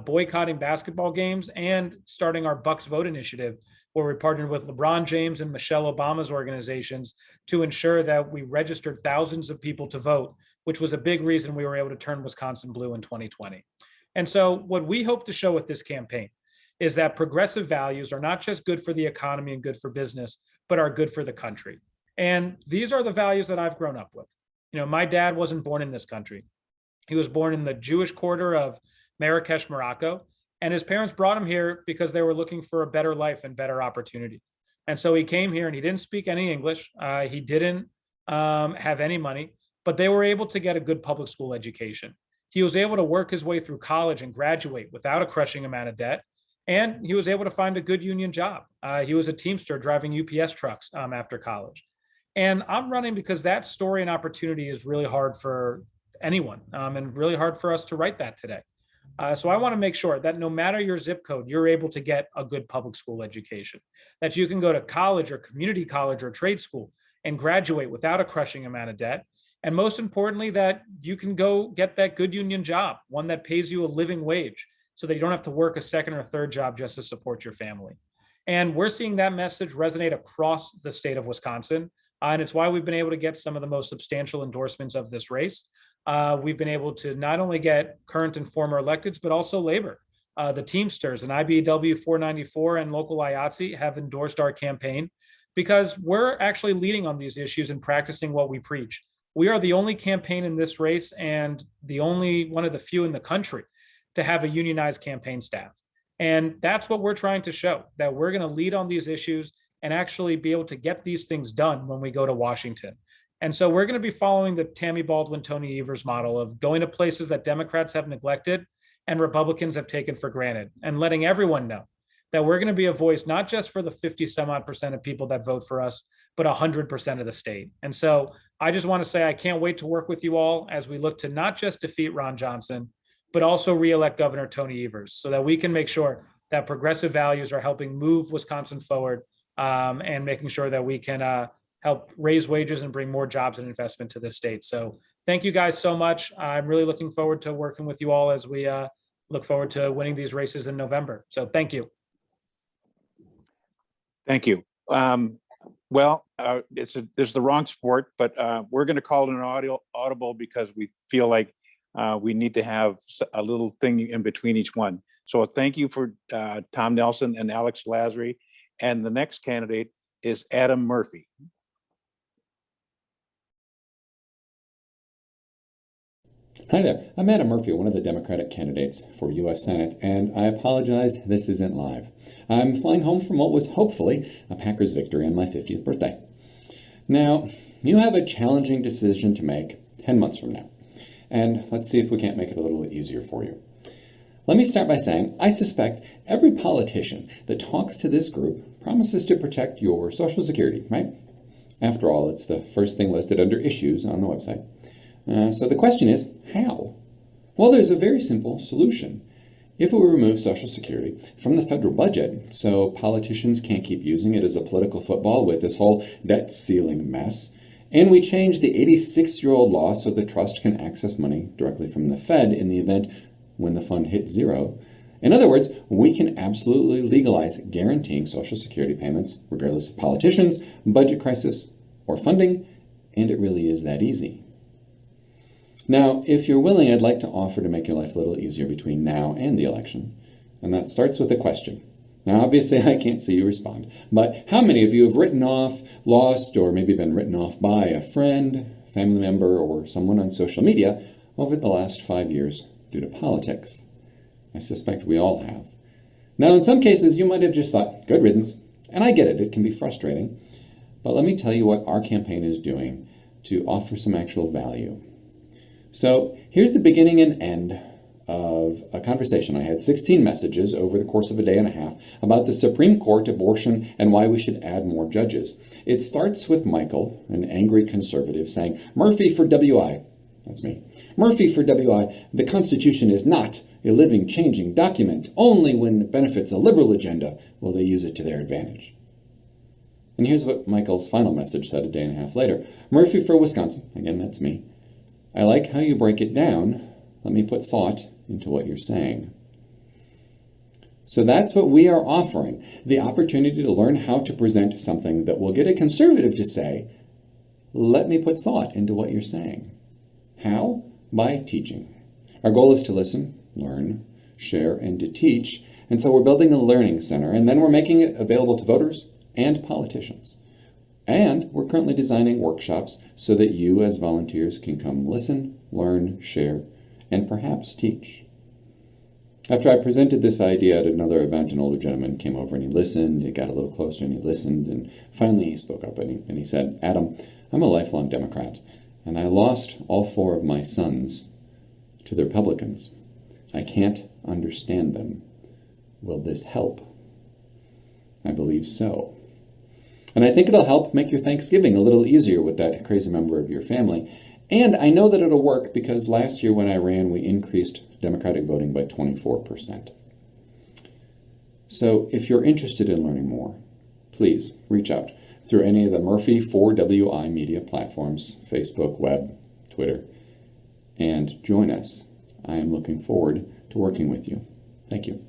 boycotting basketball games and starting our Bucks Vote initiative, where we partnered with LeBron James and Michelle Obama's organizations to ensure that we registered thousands of people to vote, which was a big reason we were able to turn Wisconsin blue in 2020. And so what we hope to show with this campaign is that progressive values are not just good for the economy and good for business, but are good for the country. And these are the values that I've grown up with. My dad wasn't born in this country. He was born in the Jewish quarter of Marrakesh, Morocco, and his parents brought him here because they were looking for a better life and better opportunity. And so he came here and he didn't speak any English. He didn't have any money, but they were able to get a good public school education. He was able to work his way through college and graduate without a crushing amount of debt. And he was able to find a good union job. He was a Teamster driving UPS trucks after college. And I'm running because that story and opportunity is really hard for anyone and really hard for us to write that today. So I want to make sure that no matter your zip code, you're able to get a good public school education, that you can go to college or community college or trade school and graduate without a crushing amount of debt. And most importantly, that you can go get that good union job, one that pays you a living wage, so that you don't have to work a second or third job just to support your family. And we're seeing that message resonate across the state of Wisconsin. And it's why we've been able to get some of the most substantial endorsements of this race. We've been able to not only get current and former electeds, but also labor. The Teamsters and IBEW 494 and local IATSE have endorsed our campaign because we're actually leading on these issues and practicing what we preach. We are the only campaign in this race and the only one of the few in the country to have a unionized campaign staff. And that's what we're trying to show, that we're going to lead on these issues and actually be able to get these things done when we go to Washington. And so we're going to be following the Tammy Baldwin, Tony Evers model of going to places that Democrats have neglected and Republicans have taken for granted, and letting everyone know that we're going to be a voice, not just for the 50 some odd percent of people that vote for us, but 100% of the state. And so I just want to say, I can't wait to work with you all as we look to not just defeat Ron Johnson, but also reelect Governor Tony Evers, so that we can make sure that progressive values are helping move Wisconsin forward and making sure that we can help raise wages and bring more jobs and investment to this state. So thank you guys so much. I'm really looking forward to working with you all as we look forward to winning these races in November. So thank you. Thank you. This is the wrong sport, but we're going to call it an audible because we feel like we need to have a little thing in between each one. So thank you for Tom Nelson and Alex Lasry. And the next candidate is Adam Murphy. Hi there, I'm Adam Murphy, one of the Democratic candidates for U.S. Senate, and I apologize this isn't live. I'm flying home from what was hopefully a Packers victory on my 50th birthday. Now, you have a challenging decision to make 10 months from now, and let's see if we can't make it a little easier for you. Let me start by saying I suspect every politician that talks to this group promises to protect your Social Security, right? After all, it's the first thing listed under issues on the website. So the question is, how? Well, there's a very simple solution. If we remove Social Security from the federal budget so politicians can't keep using it as a political football with this whole debt ceiling mess, and we change the 86-year-old law so the trust can access money directly from the Fed in the event when the fund hits zero. In other words, we can absolutely legalize guaranteeing Social Security payments regardless of politicians, budget crisis, or funding, and it really is that easy. Now, if you're willing, I'd like to offer to make your life a little easier between now and the election, and that starts with a question. Now, obviously, I can't see you respond, but how many of you have written off, lost, or maybe been written off by a friend, family member, or someone on social media over the last 5 years due to politics? I suspect we all have. Now, in some cases, you might have just thought, good riddance, and I get it, it can be frustrating, but let me tell you what our campaign is doing to offer some actual value. So here's the beginning and end of a conversation. I had 16 messages over the course of a day and a half about the Supreme Court, abortion, and why we should add more judges. It starts with Michael, an angry conservative, saying, "Murphy for WI." That's me. "Murphy for WI. The Constitution is not a living, changing document. Only when it benefits a liberal agenda will they use it to their advantage." And here's what Michael's final message said a day and a half later. "Murphy for Wisconsin." Again, that's me. "I like how you break it down. Let me put thought into what you're saying." So that's what we are offering, the opportunity to learn how to present something that will get a conservative to say, "Let me put thought into what you're saying." How? By teaching. Our goal is to listen, learn, share, and to teach. And so we're building a learning center, and then we're making it available to voters and politicians. And we're currently designing workshops so that you as volunteers can come listen, learn, share, and perhaps teach. After I presented this idea at another event, an older gentleman came over and he listened, he got a little closer and he listened, and finally he spoke up and he said, "Adam, I'm a lifelong Democrat, and I lost all 4 of my sons to the Republicans. I can't understand them. Will this help?" I believe so. And I think it'll help make your Thanksgiving a little easier with that crazy member of your family. And I know that it'll work because last year when I ran, we increased Democratic voting by 24%. So if you're interested in learning more, please reach out through any of the Murphy for WI media platforms, Facebook, web, Twitter, and join us. I am looking forward to working with you. Thank you.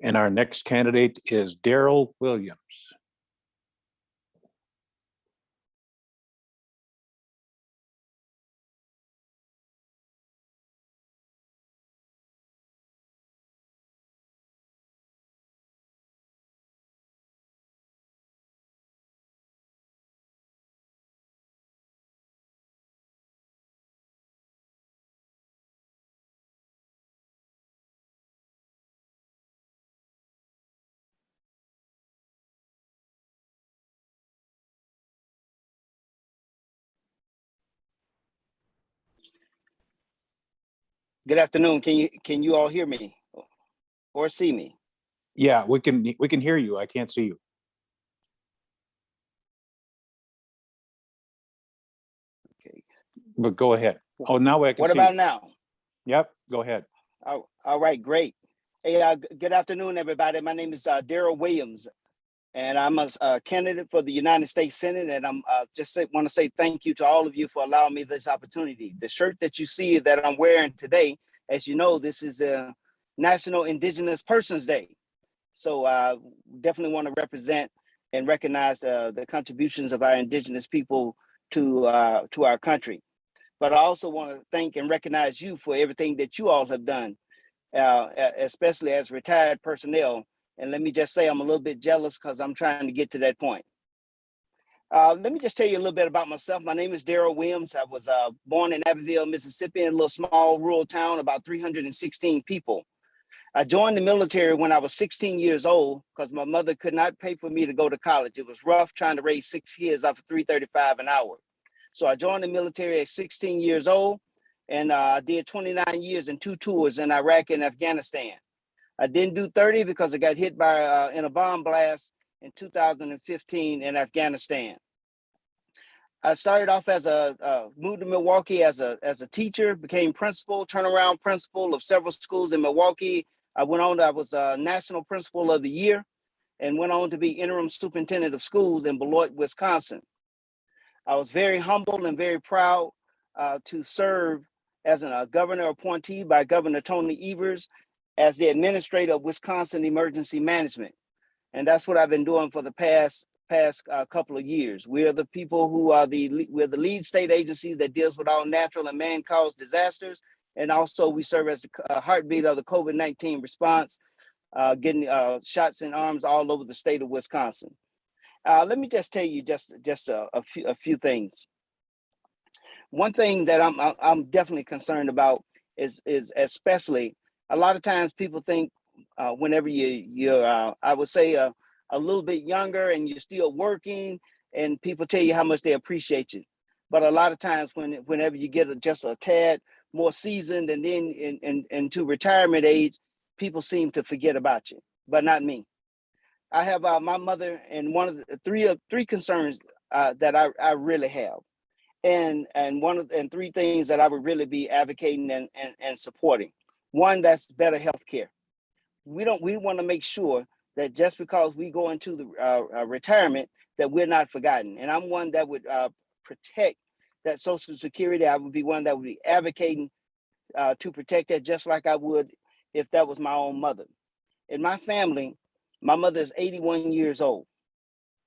And our next candidate is Daryl Williams. Good afternoon. Can you all hear me or see me? Yeah, we can hear you. I can't see you. Okay. But go ahead. Oh, now I can What see about you. now? Yep, go ahead. All right, great. Hey, good afternoon, everybody. My name is Daryl Williams, and I'm a candidate for the United States Senate. And I'm want to say thank you to all of you for allowing me this opportunity. The shirt that you see that I'm wearing today, as you know, this is a National Indigenous Persons Day. So definitely want to represent and recognize the contributions of our indigenous people to our country. But I also want to thank and recognize you for everything that you all have done, especially as retired personnel. And let me just say, I'm a little bit jealous because I'm trying to get to that point. Let me just tell you a little bit about myself. My name is Daryl Williams. I was born in Abbeville, Mississippi, in a little small rural town, about 316 people. I joined the military when I was 16 years old because my mother could not pay for me to go to college. It was rough trying to raise 6 kids off of $3.35 an hour. So I joined the military at 16 years old, and I did 29 years and 2 tours in Iraq and Afghanistan. I didn't do 30 because I got hit by in a bomb blast in 2015 in Afghanistan. I started off as moved to Milwaukee as a teacher, became principal, turnaround principal of several schools in Milwaukee. I was National Principal of the Year and went on to be interim superintendent of schools in Beloit, Wisconsin. I was very humbled and very proud to serve as a governor appointee by Governor Tony Evers as the administrator of Wisconsin Emergency Management. And that's what I've been doing for the past couple of years. We are the people who are we're the lead state agency that deals with all natural and man-caused disasters. And also we serve as the heartbeat of the COVID-19 response, getting shots in arms all over the state of Wisconsin. Let me just tell you just a few things. One thing that I'm definitely concerned about is especially a lot of times people think whenever you're I would say a little bit younger and you're still working, and people tell you how much they appreciate you. But a lot of times whenever you get just a tad more seasoned and then into retirement age, people seem to forget about you, but not me. I have my mother, and one of the three concerns that I really have, and three things that I would really be advocating and supporting. One, that's better health care. We want to make sure that just because we go into the retirement, that we're not forgotten. And I'm one that would protect that Social Security. I would be one that would be advocating to protect that, just like I would if that was my own mother. In my family, my mother is 81 years old,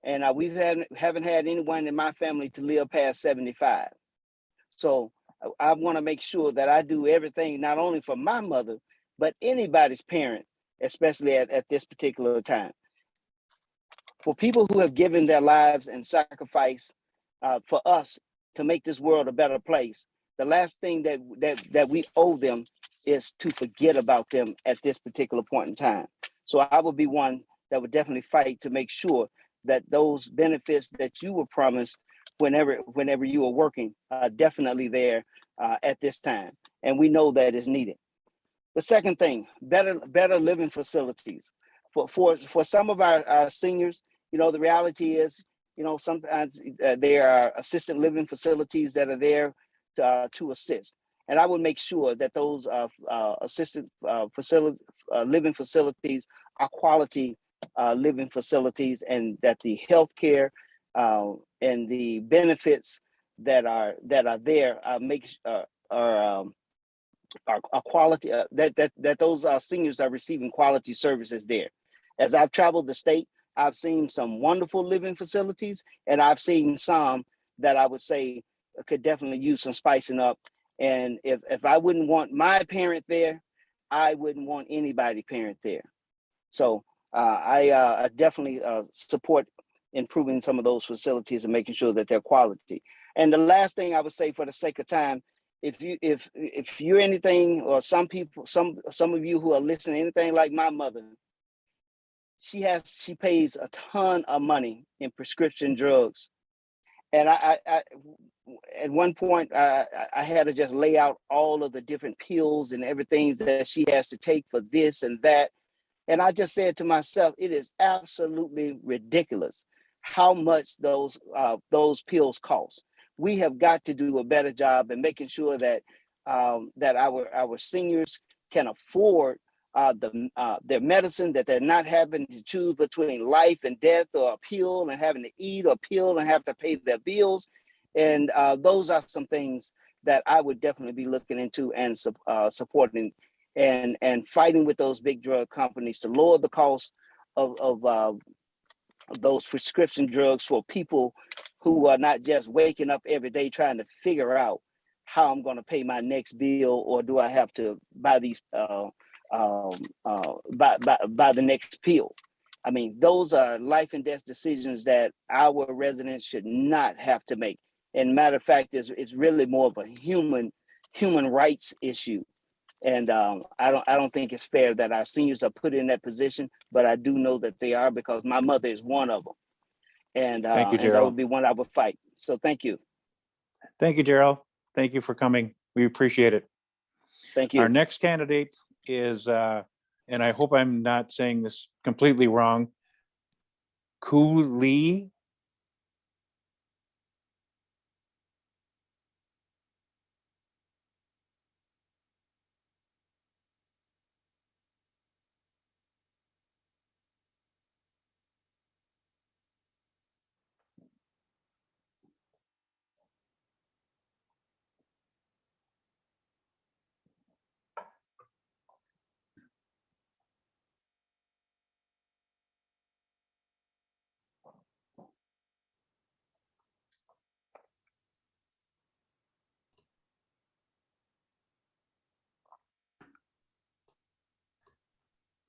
and haven't had anyone in my family to live past 75. So I want to make sure that I do everything, not only for my mother, but anybody's parent, especially at this particular time. For people who have given their lives and sacrificed for us to make this world a better place, the last thing that we owe them is to forget about them at this particular point in time. So I would be one that would definitely fight to make sure that those benefits that you were promised whenever you were working are definitely there at this time. And we know that is needed. The second thing, better living facilities. For some of our seniors, the reality is, sometimes there are assisted living facilities that are there to assist. And I would make sure that those assisted living facilities are quality living facilities, and that the healthcare and the benefits that are there are quality, that those seniors are receiving quality services there. As I've traveled the state, I've seen some wonderful living facilities, and I've seen some that I would say could definitely use some spicing up. And if I wouldn't want my parent there, I wouldn't want anybody parent there. So I definitely support improving some of those facilities and making sure that they're quality. And the last thing I would say, for the sake of time, if you're anything, or some of you who are listening, anything like my mother, she pays a ton of money in prescription drugs. And I at one point I had to just lay out all of the different pills and everything that she has to take for this and that. And I just said to myself, it is absolutely ridiculous how much those pills cost. We have got to do a better job in making sure that that our seniors can afford their medicine, that they're not having to choose between life and death, or a pill and having to eat, or a pill and have to pay their bills. And those are some things that I would definitely be looking into and supporting, and fighting with those big drug companies to lower the cost of those prescription drugs for people who are not just waking up every day trying to figure out how I'm going to pay my next bill, or do I have to buy these buy the next pill. I mean, those are life and death decisions that our residents should not have to make. And matter of fact, it's really more of a human rights issue. And I don't think it's fair that our seniors are put in that position, but I do know that they are, because my mother is one of them. And, Thank you, and that Gerald. would be one I would fight. So thank you. Thank you, Gerald. Thank you for coming. We appreciate it. Thank you. Our next candidate is, and I hope I'm not saying this completely wrong, Ku Lee.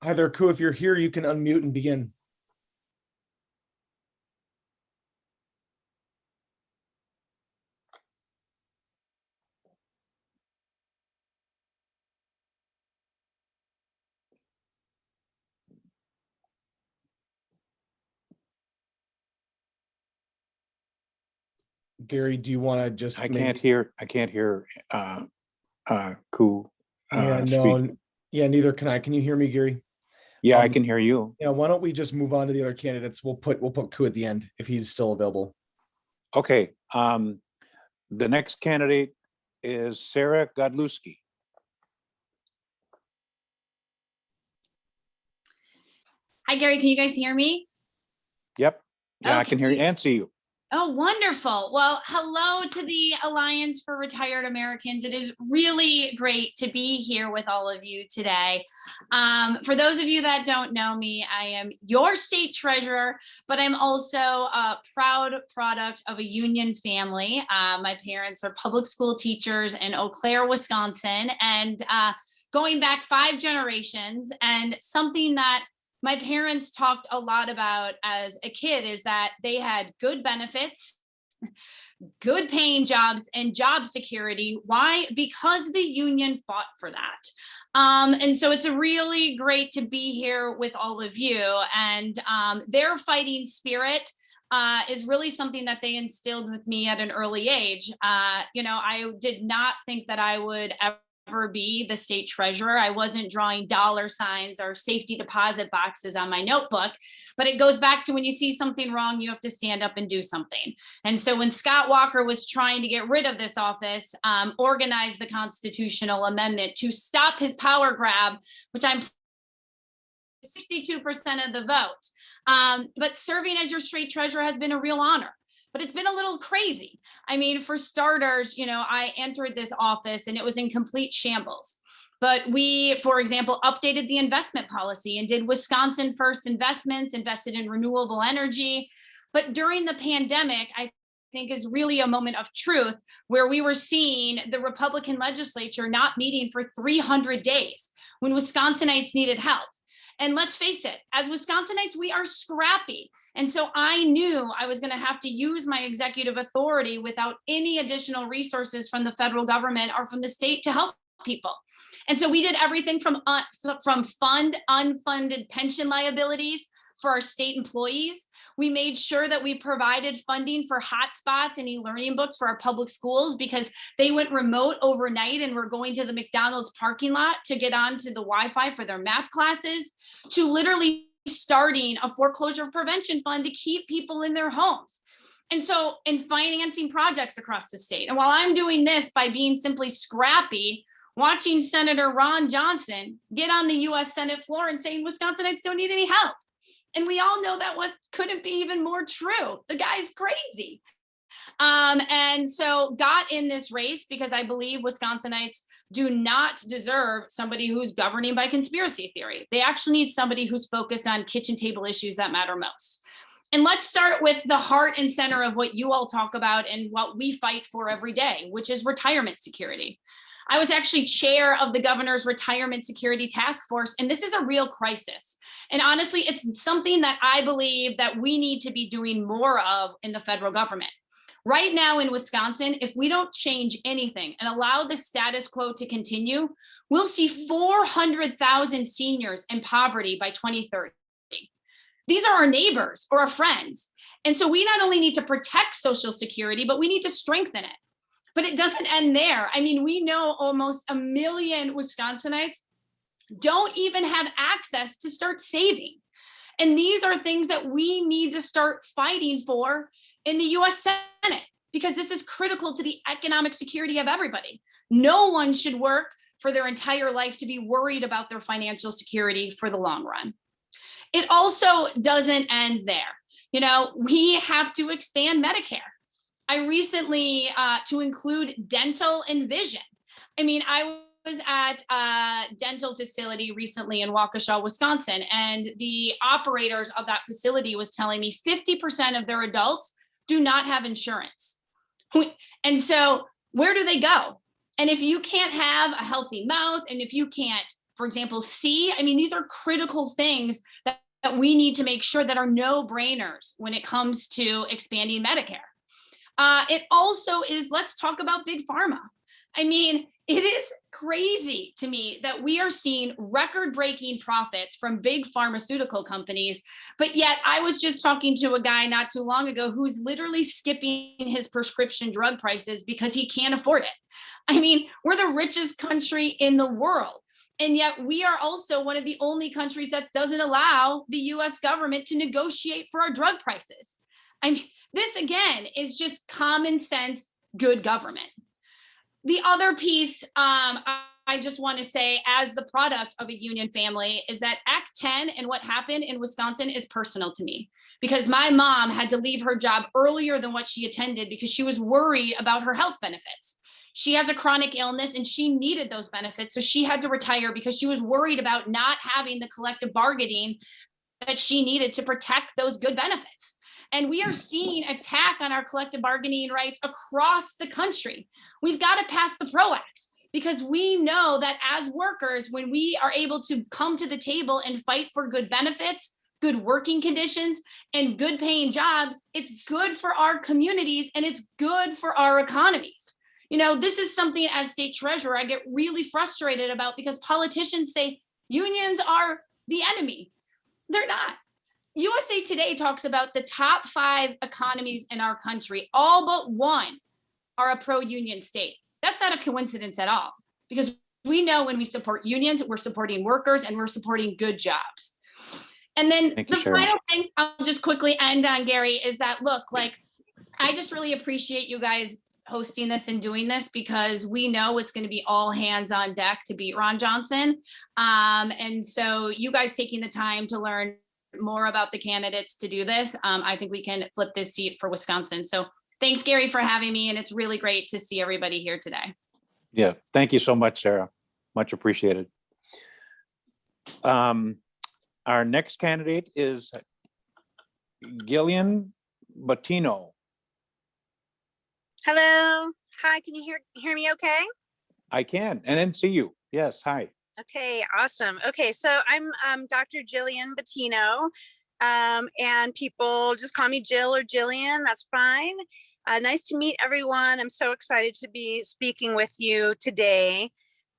Hi there, Ku. If you're here, you can unmute and begin. Gary, do you want to just? I maybe- can't hear, Ku. Yeah, speak. no, yeah, neither can I. Can you hear me, Gary? Yeah, I can hear you. Yeah, why don't we just move on to the other candidates? We'll put Ku at the end if he's still available. Okay, the next candidate is Sarah Godlewski. Hi, Gary. Can you guys hear me? Yep, yeah, I can hear you Okay. and see you. Oh, wonderful. Well, hello to the Alliance for Retired Americans. It is really great to be here with all of you today. For those of you that don't know me, I am your state treasurer, but I'm also a proud product of a union family. My parents are public school teachers in Eau Claire, Wisconsin, and going back 5 generations. And something that my parents talked a lot about as a kid is that they had good benefits, good paying jobs, and job security. Why? Because the union fought for that. And so it's really great to be here with all of you. And their fighting spirit is really something that they instilled with me at an early age. I did not think that I would ever be the state treasurer. I wasn't drawing dollar signs or safety deposit boxes on my notebook, but it goes back to when you see something wrong, you have to stand up and do something. And so when Scott Walker was trying to get rid of this office, organized the constitutional amendment to stop his power grab, which I'm 62% of the vote. But serving as your state treasurer has been a real honor. But it's been a little crazy. I mean, for starters, I entered this office and it was in complete shambles. But we, for example, updated the investment policy and did Wisconsin first investments, invested in renewable energy. But during the pandemic, I think is really a moment of truth where we were seeing the Republican legislature not meeting for 300 days when Wisconsinites needed help. And let's face it, as Wisconsinites, we are scrappy. And so I knew I was going to have to use my executive authority without any additional resources from the federal government or from the state to help people. And so we did everything from unfunded pension liabilities for our state employees. We made sure that we provided funding for hotspots and e-learning books for our public schools because they went remote overnight and were going to the McDonald's parking lot to get onto the Wi-Fi for their math classes, to literally starting a foreclosure prevention fund to keep people in their homes. And financing projects across the state. And while I'm doing this by being simply scrappy, watching Senator Ron Johnson get on the US Senate floor and saying Wisconsinites don't need any help. And we all know that what couldn't be even more true. The guy's crazy. And so got in this race because I believe Wisconsinites do not deserve somebody who's governing by conspiracy theory. They actually need somebody who's focused on kitchen table issues that matter most. And let's start with the heart and center of what you all talk about and what we fight for every day, which is retirement security. I was actually chair of the governor's retirement security task force, and this is a real crisis. And honestly, it's something that I believe that we need to be doing more of in the federal government. Right now in Wisconsin, if we don't change anything and allow the status quo to continue, we'll see 400,000 seniors in poverty by 2030. These are our neighbors or our friends. And so we not only need to protect Social Security, but we need to strengthen it. But it doesn't end there. I mean, we know almost 1 million Wisconsinites don't even have access to start saving. And these are things that we need to start fighting for in the US Senate, because this is critical to the economic security of everybody. No one should work for their entire life to be worried about their financial security for the long run. It also doesn't end there. We have to expand Medicare. I recently, to include dental and vision. I mean, I was at a dental facility recently in Waukesha, Wisconsin, and the operators of that facility was telling me 50% of their adults do not have insurance. And so where do they go? And if you can't have a healthy mouth, and if you can't, for example, see, I mean, these are critical things that we need to make sure that are no-brainers when it comes to expanding Medicare. It also is, let's talk about big pharma. I mean, it is crazy to me that we are seeing record-breaking profits from big pharmaceutical companies, but yet I was just talking to a guy not too long ago who's literally skipping his prescription drug prices because he can't afford it. I mean, we're the richest country in the world, and yet we are also one of the only countries that doesn't allow the US government to negotiate for our drug prices. I mean, this again is just common sense, good government. The other piece I just want to say as the product of a union family is that Act 10 and what happened in Wisconsin is personal to me because my mom had to leave her job earlier than what she attended because she was worried about her health benefits. She has a chronic illness and she needed those benefits. So she had to retire because she was worried about not having the collective bargaining that she needed to protect those good benefits. And we are seeing attack on our collective bargaining rights across the country. We've got to pass the PRO Act because we know that as workers, when we are able to come to the table and fight for good benefits, good working conditions, and good paying jobs, it's good for our communities and it's good for our economies. You know, this is something as state treasurer, I get really frustrated about because politicians say unions are the enemy. They're not. USA Today talks about the top 5 economies in our country. All but one are a pro-union state. That's not a coincidence at all, because we know when we support unions, we're supporting workers and we're supporting good jobs. And then the final thing I'll just quickly end on, Gary, is that, look, like, I just really appreciate you guys hosting this and doing this because we know it's going to be all hands on deck to beat Ron Johnson. And so you guys taking the time to learn more about the candidates to do this, I think we can flip this seat for Wisconsin. So thanks, Gary, for having me. And it's really great to see everybody here today. Yeah, thank you so much, Sarah. Much appreciated. Our next candidate is Gillian Bottino. Hello. Hi, can you hear me okay? I can, and then see you. Yes, hi. Okay, awesome. Okay, so I'm Dr. Jillian Bottino, and people just call me Jill or Jillian, that's fine. Nice to meet everyone. I'm so excited to be speaking with you today.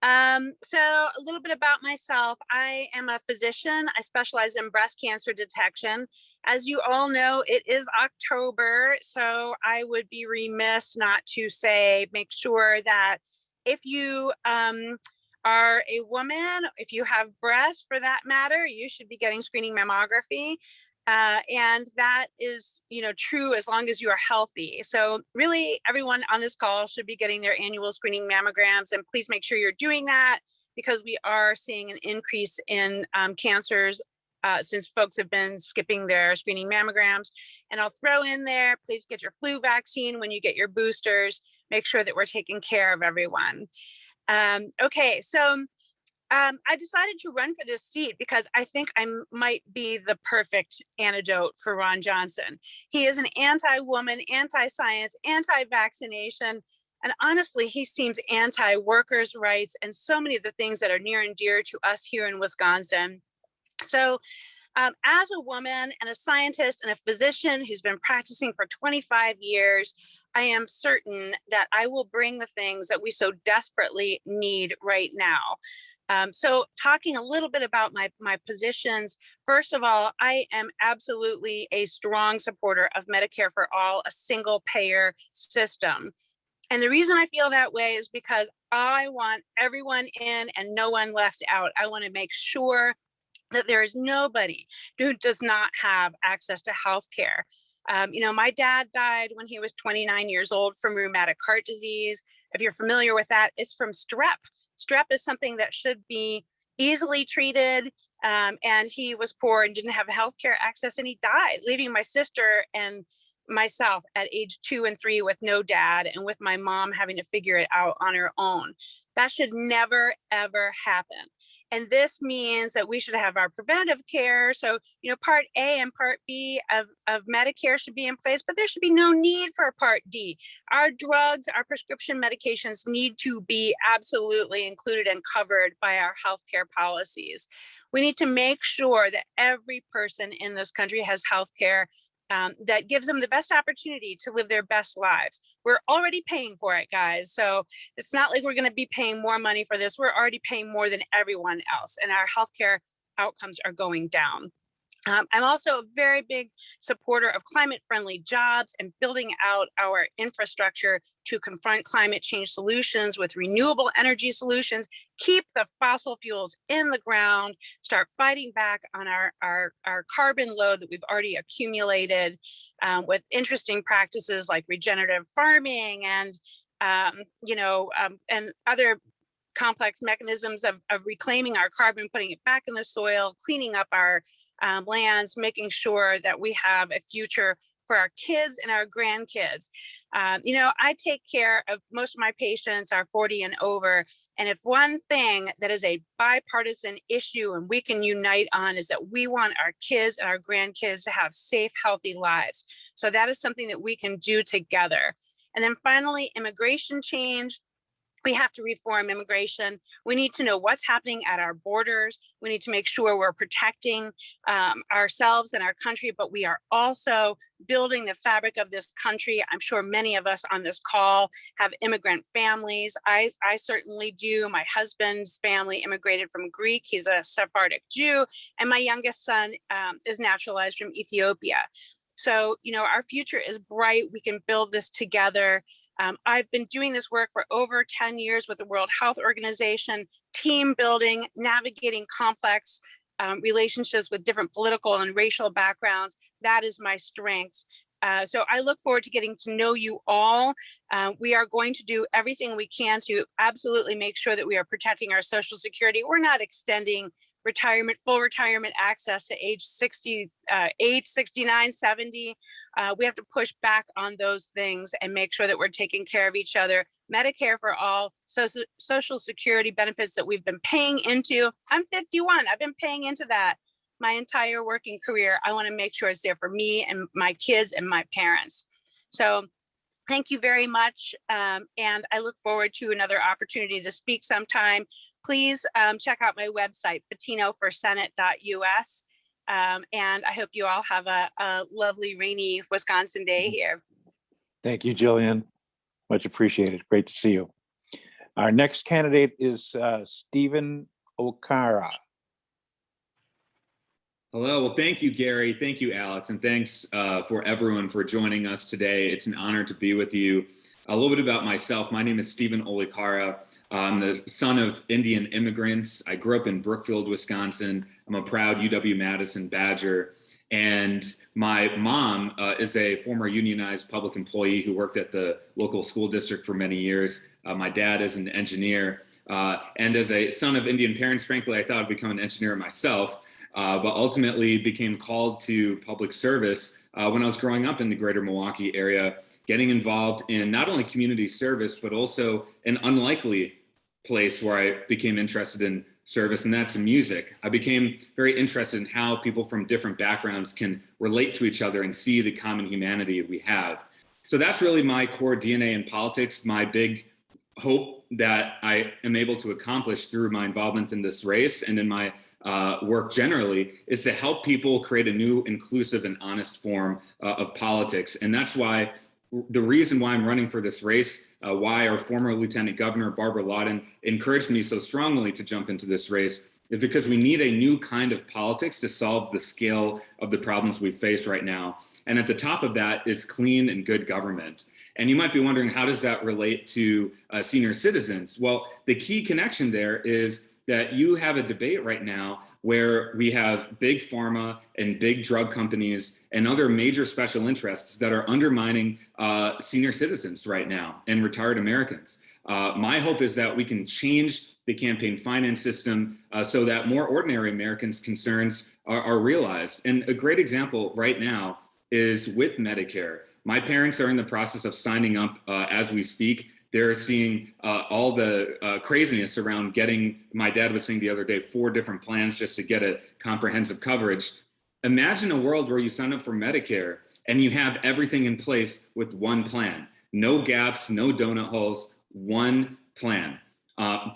So a little bit about myself. I am a physician. I specialize in breast cancer detection. As you all know, it is October, so I would be remiss not to say, make sure that if you are a woman, if you have breasts for that matter, you should be getting screening mammography. And that is, true as long as you are healthy. So really everyone on this call should be getting their annual screening mammograms, and please make sure you're doing that because we are seeing an increase in cancers since folks have been skipping their screening mammograms. And I'll throw in there, please get your flu vaccine when you get your boosters. Make sure that we're taking care of everyone. Okay, so I decided to run for this seat because I think I might be the perfect antidote for Ron Johnson. He is an anti-woman, anti-science, anti-vaccination, and honestly, he seems anti-workers' rights and so many of the things that are near and dear to us here in Wisconsin. So as a woman and a scientist and a physician who's been practicing for 25 years, I am certain that I will bring the things that we so desperately need right now. So talking a little bit about my positions, first of all, I am absolutely a strong supporter of Medicare for All, a single payer system. And the reason I feel that way is because I want everyone in and no one left out. I want to make sure that there is nobody who does not have access to health care. My dad died when he was 29 years old from rheumatic heart disease. If you're familiar with that, it's from strep. Strep is something that should be easily treated. And he was poor and didn't have health care access, and he died, leaving my sister and myself at age 2 and 3 with no dad, and with my mom having to figure it out on her own. That should never, ever happen. And this means that we should have our preventative care. So, Part A and Part B of Medicare should be in place, but there should be no need for Part D. Our drugs, our prescription medications need to be absolutely included and covered by our healthcare policies. We need to make sure that every person in this country has healthcare that gives them the best opportunity to live their best lives. We're already paying for it, guys. So it's not like we're going to be paying more money for this. We're already paying more than everyone else, and our healthcare outcomes are going down. I'm also a very big supporter of climate-friendly jobs and building out our infrastructure to confront climate change solutions with renewable energy solutions, keep the fossil fuels in the ground, start fighting back on our carbon load that we've already accumulated with interesting practices like regenerative farming and, and other complex mechanisms of reclaiming our carbon, putting it back in the soil, cleaning up our lands, making sure that we have a future for our kids and our grandkids. I take care of most of my patients are 40 and over. And if one thing that is a bipartisan issue and we can unite on is that we want our kids and our grandkids to have safe, healthy lives. So that is something that we can do together. And then finally, immigration change. We have to reform immigration. We need to know what's happening at our borders. We need to make sure we're protecting ourselves and our country, but we are also building the fabric of this country. I'm sure many of us on this call have immigrant families. I certainly do. My husband's family immigrated from Greek. He's a Sephardic Jew, and my youngest son is naturalized from Ethiopia. So, our future is bright. We can build this together. I've been doing this work for over 10 years with the World Health Organization, team building, navigating complex relationships with different political and racial backgrounds. That is my strength. So I look forward to getting to know you all. We are going to do everything we can to absolutely make sure that we are protecting our Social Security. We're not extending full retirement access to age 68, 69, 70. We have to push back on those things and make sure that we're taking care of each other. Medicare for all, Social Security benefits that we've been paying into. I'm 51, I've been paying into that my entire working career. I want to make sure it's there for me and my kids and my parents. So thank you very much. And I look forward to another opportunity to speak sometime. Please check out my website, patinoforsenate.us. And I hope you all have a lovely rainy Wisconsin day here. Thank you, Jillian. Much appreciated. Great to see you. Our next candidate is Stephen Okara. Hello. Well, thank you, Gary. Thank you, Alex. And thanks for everyone for joining us today. It's an honor to be with you. A little bit about myself. My name is Stephen Olikara. I'm the son of Indian immigrants. I grew up in Brookfield, Wisconsin. I'm a proud UW-Madison Badger. And my mom is a former unionized public employee who worked at the local school district for many years. My dad is an engineer. And as a son of Indian parents, frankly, I thought I'd become an engineer myself. But ultimately became called to public service when I was growing up in the greater Milwaukee area, getting involved in not only community service, but also an unlikely place where I became interested in service, and that's music. I became very interested in how people from different backgrounds can relate to each other and see the common humanity we have. So that's really my core DNA in politics, my big hope that I am able to accomplish through my involvement in this race and in my work generally, is to help people create a new, inclusive, and honest form of politics. And that's why the reason why I'm running for this race, why our former Lieutenant Governor Barbara Lawton encouraged me so strongly to jump into this race, is because we need a new kind of politics to solve the scale of the problems we face right now. And at the top of that is clean and good government. And you might be wondering, how does that relate to senior citizens? Well, the key connection there is that you have a debate right now where we have big pharma and big drug companies and other major special interests that are undermining senior citizens right now and retired Americans. My hope is that we can change the campaign finance system so that more ordinary Americans' concerns are realized. And a great example right now is with Medicare. My parents are in the process of signing up as we speak. They're seeing all the craziness around getting, my dad was saying the other day, 4 different plans just to get a comprehensive coverage. Imagine a world where you sign up for Medicare and you have everything in place with one plan. No gaps, no donut holes, one plan.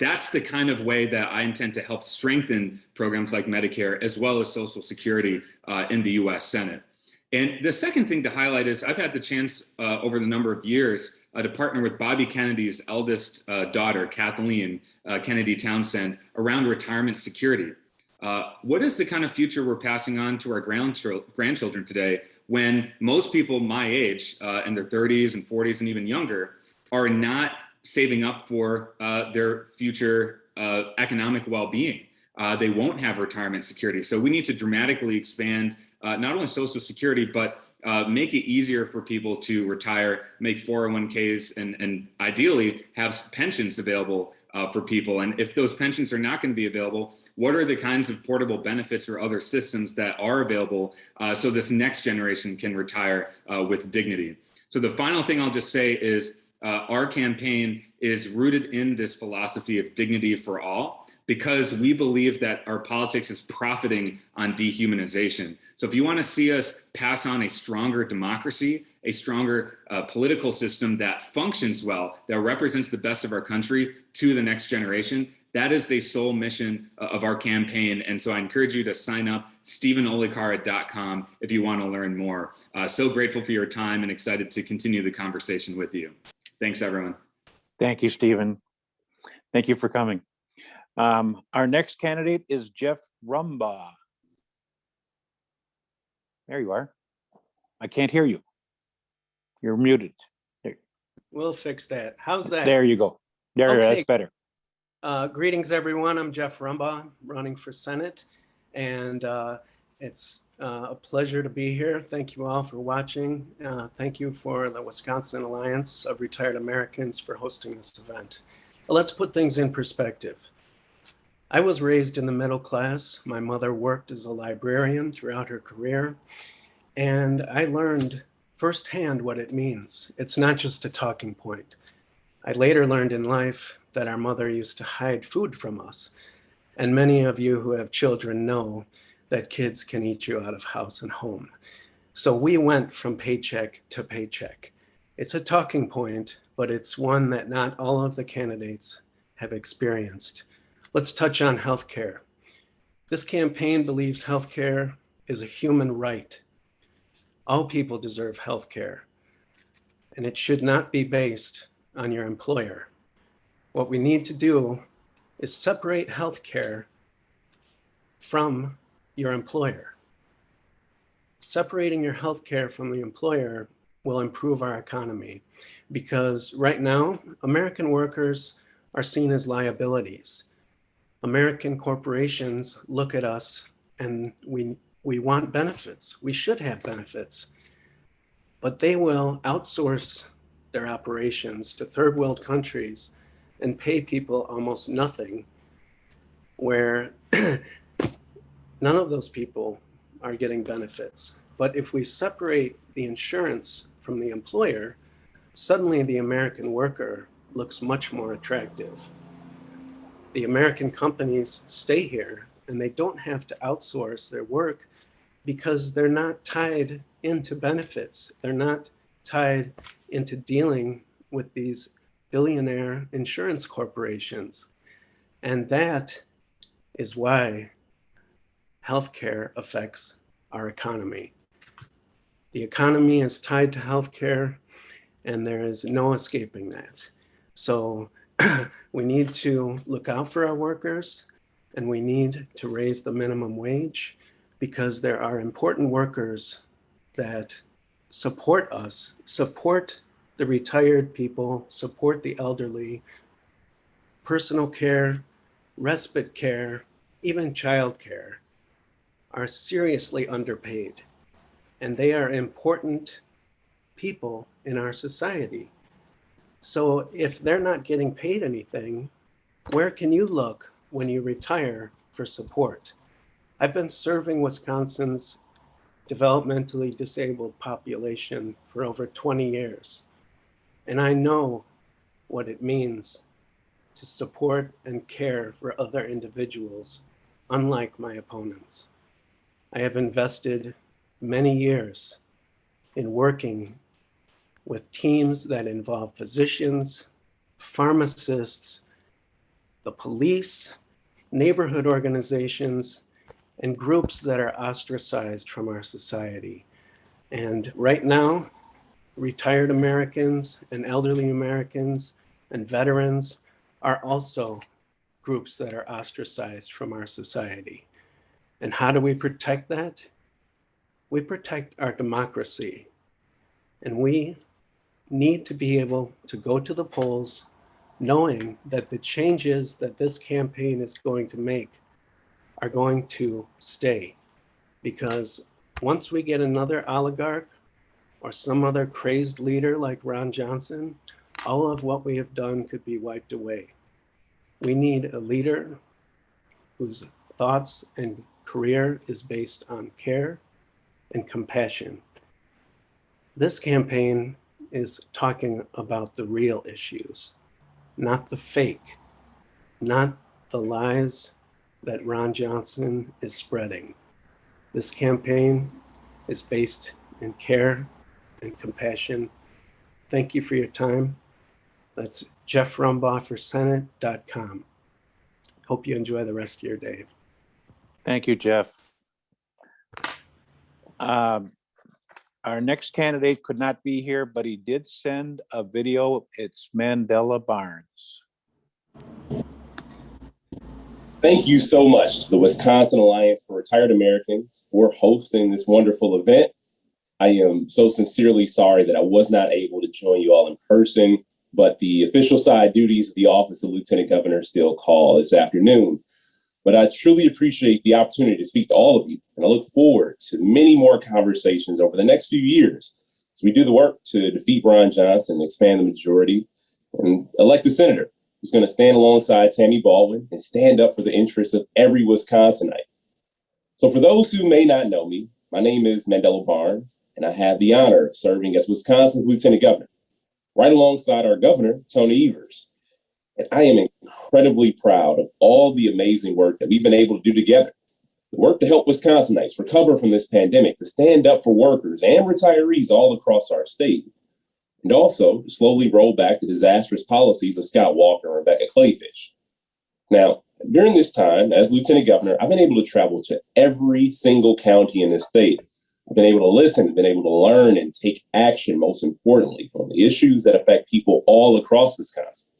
That's the kind of way that I intend to help strengthen programs like Medicare as well as Social Security in the US Senate. And the second thing to highlight is I've had the chance over the number of years to partner with Bobby Kennedy's eldest daughter, Kathleen Kennedy Townsend, around retirement security. What is the kind of future we're passing on to our grandchildren today when most people my age, in their 30s and 40s and even younger, are not saving up for their future economic well-being? They won't have retirement security. So we need to dramatically expand not only Social Security, but make it easier for people to retire, make 401ks, and ideally have pensions available for people. And if those pensions are not going to be available, what are the kinds of portable benefits or other systems that are available so this next generation can retire with dignity? So the final thing I'll just say is our campaign is rooted in this philosophy of dignity for all, because we believe that our politics is profiting on dehumanization. So if you want to see us pass on a stronger democracy, a stronger political system that functions well, that represents the best of our country to the next generation, that is the sole mission of our campaign. And so I encourage you to sign up, StephenOlikara.com, if you want to learn more. So grateful for your time and excited to continue the conversation with you. Thanks, everyone. Thank you, Stephen. Thank you for coming. Our next candidate is Jeff Rumbaugh. There you are. I can't hear you. You're muted. There. We'll fix that. How's that? There you go. There, Okay. that's better. Greetings, everyone. I'm Jeff Rumbaugh, running for Senate, and it's a pleasure to be here. Thank you all for watching. Thank you for the Wisconsin Alliance of Retired Americans for hosting this event. Let's put things in perspective. I was raised in the middle class. My mother worked as a librarian throughout her career, and I learned firsthand what it means. It's not just a talking point. I later learned in life that our mother used to hide food from us. And many of you who have children know that kids can eat you out of house and home. So we went from paycheck to paycheck. It's a talking point, but it's one that not all of the candidates have experienced. Let's touch on healthcare. This campaign believes healthcare is a human right. All people deserve healthcare, and it should not be based on your employer. What we need to do is separate healthcare from your employer. Separating your healthcare from the employer will improve our economy, because right now, American workers are seen as liabilities. American corporations look at us and we want benefits. We should have benefits, but they will outsource their operations to third world countries and pay people almost nothing, where none of those people are getting benefits. But if we separate the insurance from the employer, suddenly the American worker looks much more attractive. The American companies stay here and they don't have to outsource their work because they're not tied into benefits. They're not tied into dealing with these billionaire insurance corporations. And that is why healthcare affects our economy. The economy is tied to healthcare, and there is no escaping that. So we need to look out for our workers, and we need to raise the minimum wage, because there are important workers that support us, support the retired people, support the elderly, personal care, respite care, even childcare are seriously underpaid. And they are important people in our society. So if they're not getting paid anything, where can you look when you retire for support? I've been serving Wisconsin's developmentally disabled population for over 20 years. And I know what it means to support and care for other individuals, unlike my opponents. I have invested many years in working with teams that involve physicians, pharmacists, the police, neighborhood organizations, and groups that are ostracized from our society. And right now, retired Americans and elderly Americans and veterans are also groups that are ostracized from our society. And how do we protect that? We protect our democracy. And we need to be able to go to the polls knowing that the changes that this campaign is going to make are going to stay. Because once we get another oligarch or some other crazed leader like Ron Johnson, all of what we have done could be wiped away. We need a leader whose thoughts and career is based on care and compassion. This campaign is talking about the real issues, not the fake, not the lies that Ron Johnson is spreading. This campaign is based in care and compassion. Thank you for your time. That's jeffrumbaugh4senate.com. Hope you enjoy the rest of your day. Thank you, Jeff. Our next candidate could not be here, but he did send a video. It's Mandela Barnes. Thank you so much to the Wisconsin Alliance for Retired Americans for hosting this wonderful event. I am so sincerely sorry that I was not able to join you all in person, but the official side duties of the office of Lieutenant Governor still call this afternoon. But I truly appreciate the opportunity to speak to all of you, and I look forward to many more conversations over the next few years as we do the work to defeat Ron Johnson, expand the majority, and elect a senator who's going to stand alongside Tammy Baldwin and stand up for the interests of every Wisconsinite. So for those who may not know me, my name is Mandela Barnes, and I have the honor of serving as Wisconsin's Lieutenant Governor, right alongside our Governor, Tony Evers. And I am incredibly proud of all the amazing work that we've been able to do together. The work to help Wisconsinites recover from this pandemic, to stand up for workers and retirees all across our state, and also to slowly roll back the disastrous policies of Scott Walker and Rebecca Clayfish. Now, during this time, as Lieutenant Governor, I've been able to travel to every single county in the state. I've been able to listen, been able to learn and take action, most importantly, on the issues that affect people all across Wisconsin.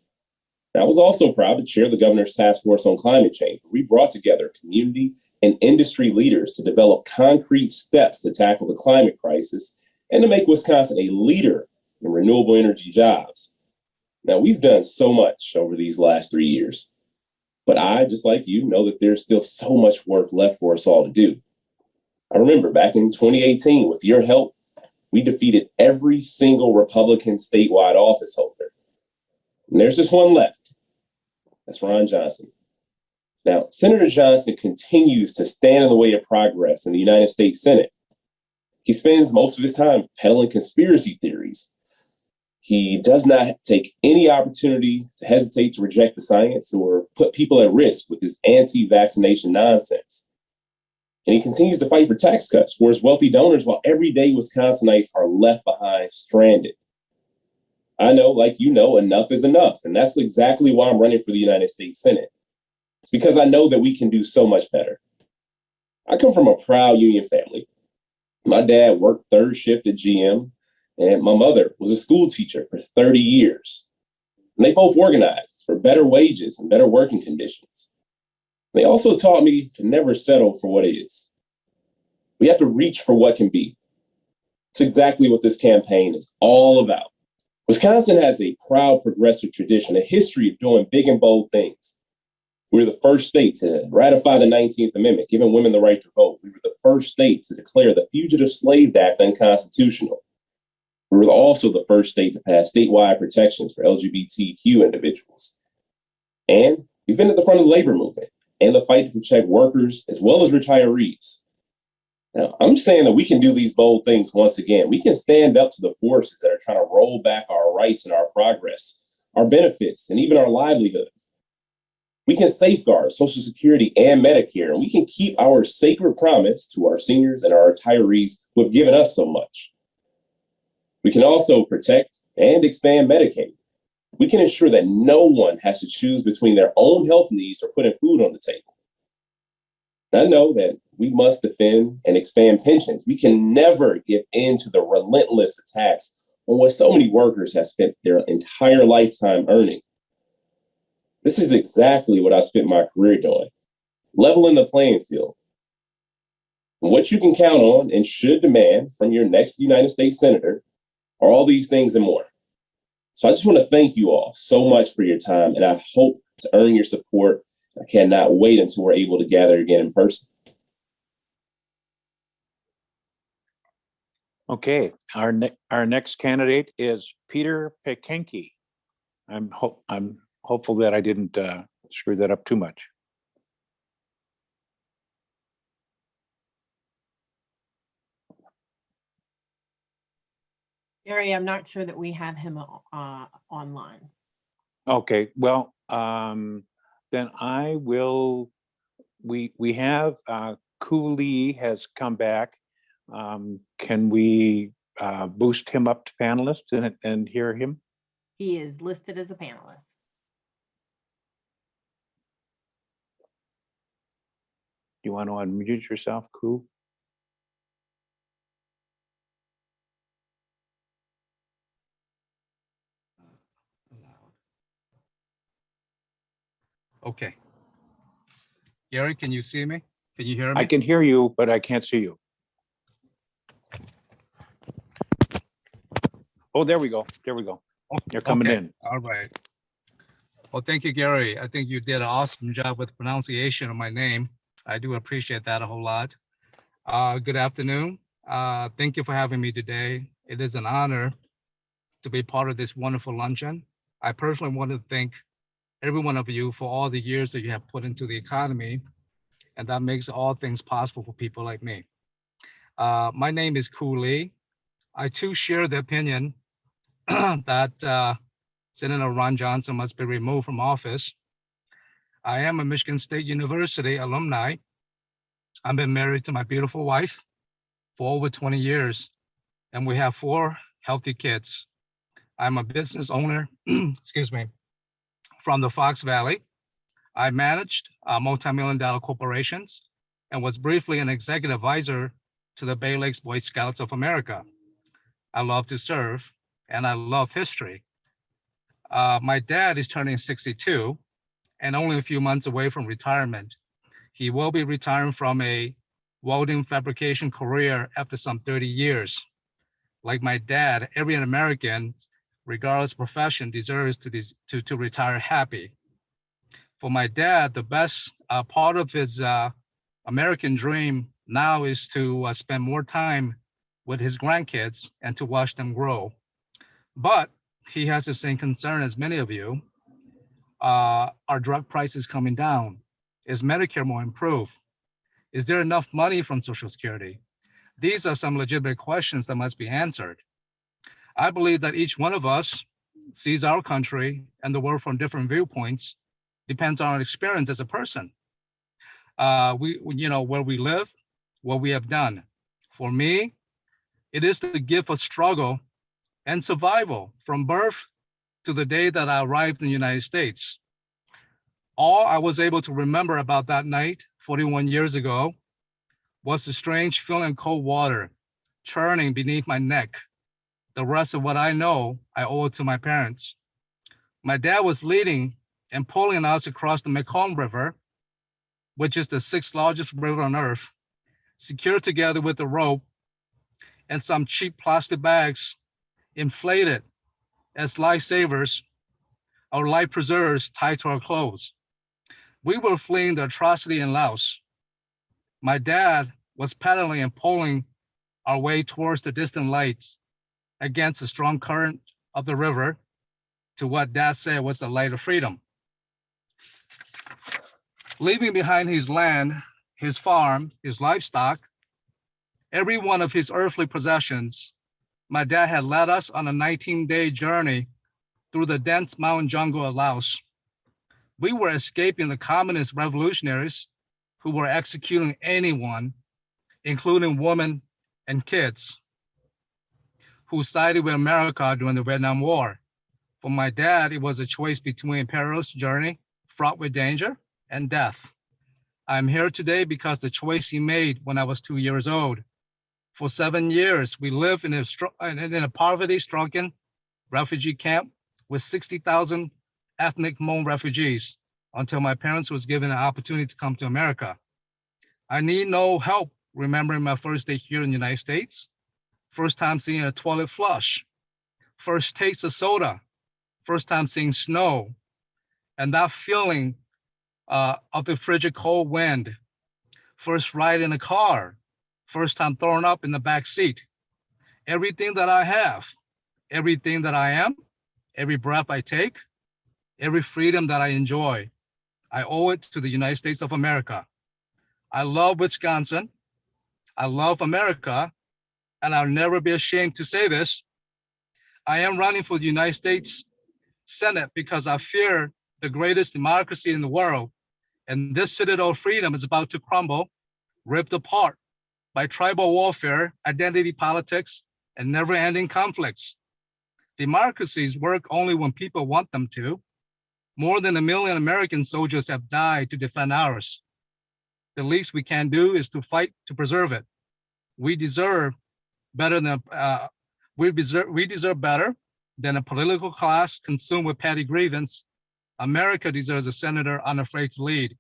I was also proud to chair the governor's task force on climate change. We brought together community and industry leaders to develop concrete steps to tackle the climate crisis and to make Wisconsin a leader in renewable energy jobs. Now, we've done so much over these last 3 years, but I, just like you, know that there's still so much work left for us all to do. I remember back in 2018, with your help, we defeated every single Republican statewide office holder. And there's just one left. That's Ron Johnson. Now, Senator Johnson continues to stand in the way of progress in the United States Senate. He spends most of his time peddling conspiracy theories. He does not take any opportunity to hesitate to reject the science or put people at risk with his anti-vaccination nonsense. And he continues to fight for tax cuts for his wealthy donors while everyday Wisconsinites are left behind stranded. I know, like you know, enough is enough. And that's exactly why I'm running for the United States Senate. It's because I know that we can do so much better. I come from a proud union family. My dad worked third shift at GM, and my mother was a school teacher for 30 years. And they both organized for better wages and better working conditions. They also taught me to never settle for what is. We have to reach for what can be. It's exactly what this campaign is all about. Wisconsin has a proud progressive tradition, a history of doing big and bold things. We were the first state to ratify the 19th Amendment, giving women the right to vote. We were the first state to declare the Fugitive Slave Act unconstitutional. We were also the first state to pass statewide protections for LGBTQ individuals. And we've been at the front of the labor movement and the fight to protect workers as well as retirees. Now, I'm saying that we can do these bold things once again. We can stand up to the forces that are trying to roll back our rights and our progress, our benefits, and even our livelihoods. We can safeguard Social Security and Medicare, and we can keep our sacred promise to our seniors and our retirees who have given us so much. We can also protect and expand Medicaid. We can ensure that no one has to choose between their own health needs or putting food on the table. And I know that we must defend and expand pensions. We can never give in to the relentless attacks on what so many workers have spent their entire lifetime earning. This is exactly what I spent my career doing, leveling the playing field. And what you can count on and should demand from your next United States Senator are all these things and more. So I just want to thank you all so much for your time, and I hope to earn your support. I cannot wait until we're able to gather again in person. Okay, our next candidate is Peter Pekenke. I'm hopeful that I didn't screw that up too much. Gary, I'm not sure that we have him online. Okay, well, then I will. We have Cooley has come back. Can we boost him up to panelist and hear him? He is listed as a panelist. You want to unmute yourself, Cool? Okay. Gary, can you see me? Can you hear me? I can hear you, but I can't see you. Oh, there we go. There we go. You're coming in. All right. Well, thank you, Gary. I think you did an awesome job with pronunciation of my name. I do appreciate that a whole lot. Good afternoon. Thank you for having me today. It is an honor to be part of this wonderful luncheon. I personally want to thank every one of you for all the years that you have put into the economy, and that makes all things possible for people like me. My name is Cooley. I too share the opinion that Senator Ron Johnson must be removed from office. I am a Michigan State University alumni. I've been married to my beautiful wife for over 20 years, and we have 4 healthy kids. I'm a business owner, excuse me, from the Fox Valley. I managed multi-million-dollar corporations and was briefly an executive advisor to the Bay Lakes Boy Scouts of America. I love to serve, and I love history. My dad is turning 62 and only a few months away from retirement. He will be retiring from a welding fabrication career after some 30 years. Like my dad, every American, regardless of profession, deserves to retire happy. For my dad, the best part of his American dream now is to spend more time with his grandkids and to watch them grow. But he has the same concern as many of you. Are drug prices coming down? Is Medicare more improved? Is there enough money from Social Security? These are some legitimate questions that must be answered. I believe that each one of us sees our country and the world from different viewpoints, depends on our experience as a person. Where we live, what we have done. For me, it is the gift of struggle and survival from birth to the day that I arrived in the United States. All I was able to remember about that night 41 years ago was the strange feeling of cold water churning beneath my neck. The rest of what I know, I owe it to my parents. My dad was leading and pulling us across the Mekong River, which is the 6th largest river on earth, secured together with a rope and some cheap plastic bags inflated as lifesavers or life preservers tied to our clothes. We were fleeing the atrocity in Laos. My dad was paddling and pulling our way towards the distant lights against the strong current of the river to what Dad said was the light of freedom. Leaving behind his land, his farm, his livestock, every one of his earthly possessions, my dad had led us on a 19-day journey through the dense mountain jungle of Laos. We were escaping the communist revolutionaries who were executing anyone, including women and kids, who sided with America during the Vietnam War. For my dad, it was a choice between a perilous journey fraught with danger and death. I'm here today because the choice he made when I was 2 years old. For 7 years, we lived in a poverty-stricken refugee camp with 60,000 ethnic Hmong refugees until my parents was given an opportunity to come to America. I need no help remembering my first day here in the United States, first time seeing a toilet flush, first taste of soda, first time seeing snow, and that feeling of the frigid cold wind, first ride in a car, first time throwing up in the back seat. Everything that I have, everything that I am, every breath I take, every freedom that I enjoy, I owe it to the United States of America. I love Wisconsin. I love America, and I'll never be ashamed to say this. I am running for the United States Senate because I fear the greatest democracy in the world, and this citadel of freedom is about to crumble, ripped apart by tribal warfare, identity politics, and never-ending conflicts. Democracies work only when people want them to. More than 1 million American soldiers have died to defend ours. The least we can do is to fight to preserve it. We deserve better than we deserve better than a political class consumed with petty grievance. America deserves a senator unafraid to lead.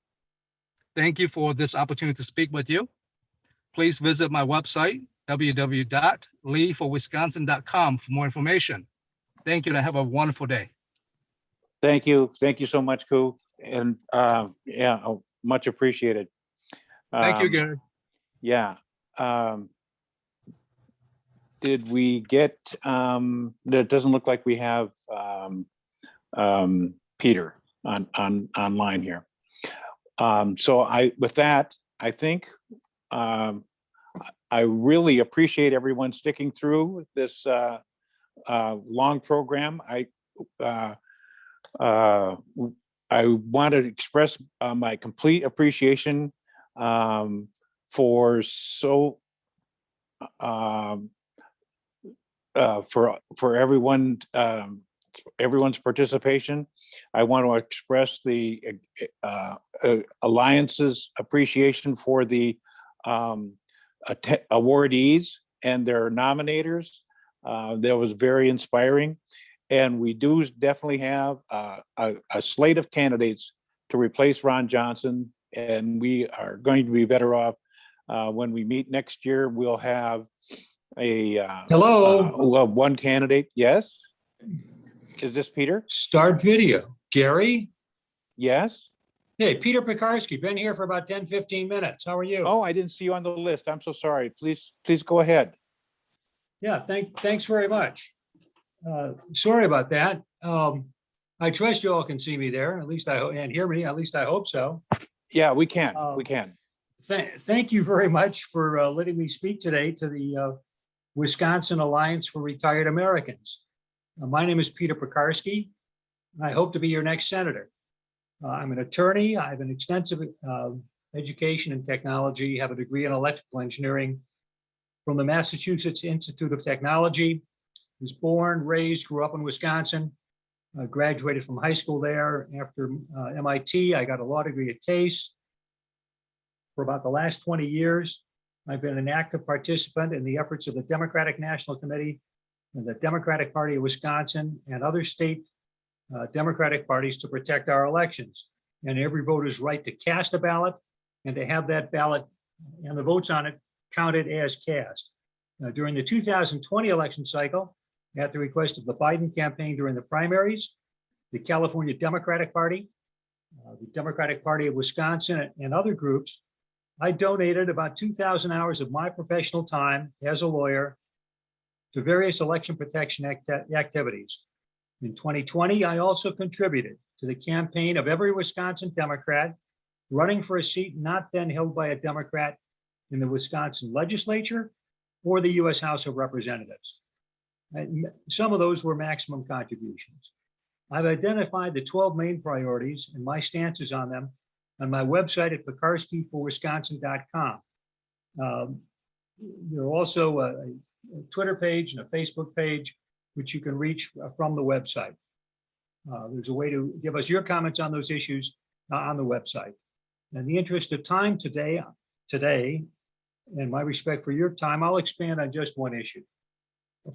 Thank you for this opportunity to speak with you. Please visit my website, www.leeforwisconsin.com for more information. Thank you and have a wonderful day. Thank you. Thank you so much, Koo. And yeah, much appreciated. Thank you, Gary. Yeah. Did we get, that doesn't look like we have Peter online here. So with that, I think I really appreciate everyone sticking through this long program. I want to express my complete appreciation for everyone, everyone's participation. I want to express the Alliance's appreciation for the awardees and their nominators. That was very inspiring. And we do definitely have a slate of candidates to replace Ron Johnson, and we are going to be better off when we meet next year. We'll have one candidate. Yes. Is this Peter? Start video. Gary? Yes. Hey, Peter Pekarsky, been here for about 10, 15 minutes. How are you? Oh, I didn't see you on the list. I'm so sorry. Please go ahead. Yeah, thanks very much. Sorry about that. I trust you all can see me there, and hear me. At least I hope so. Yeah, we can. We can. Thank you very much for letting me speak today to the Wisconsin Alliance for Retired Americans. My name is Peter Pekarsky, and I hope to be your next senator. I'm an attorney. I have an extensive education in technology, have a degree in electrical engineering from the Massachusetts Institute of Technology. Was born, raised, grew up in Wisconsin, graduated from high school there. After MIT, I got a law degree at Case. For about the last 20 years, I've been an active participant in the efforts of the Democratic National Committee and the Democratic Party of Wisconsin and other state Democratic parties to protect our elections and every voter's right to cast a ballot and to have that ballot and the votes on it counted as cast. During the 2020 election cycle, at the request of the Biden campaign during the primaries, the California Democratic Party, the Democratic Party of Wisconsin, and other groups, I donated about 2,000 hours of my professional time as a lawyer to various election protection activities. In 2020, I also contributed to the campaign of every Wisconsin Democrat running for a seat not then held by a Democrat in the Wisconsin legislature or the U.S. House of Representatives. Some of those were maximum contributions. I've identified the 12 main priorities and my stances on them on my website at pekarskyforwisconsin.com. There are also a Twitter page and a Facebook page, which you can reach from the website. There's a way to give us your comments on those issues on the website. In the interest of time today, and my respect for your time, I'll expand on just one issue.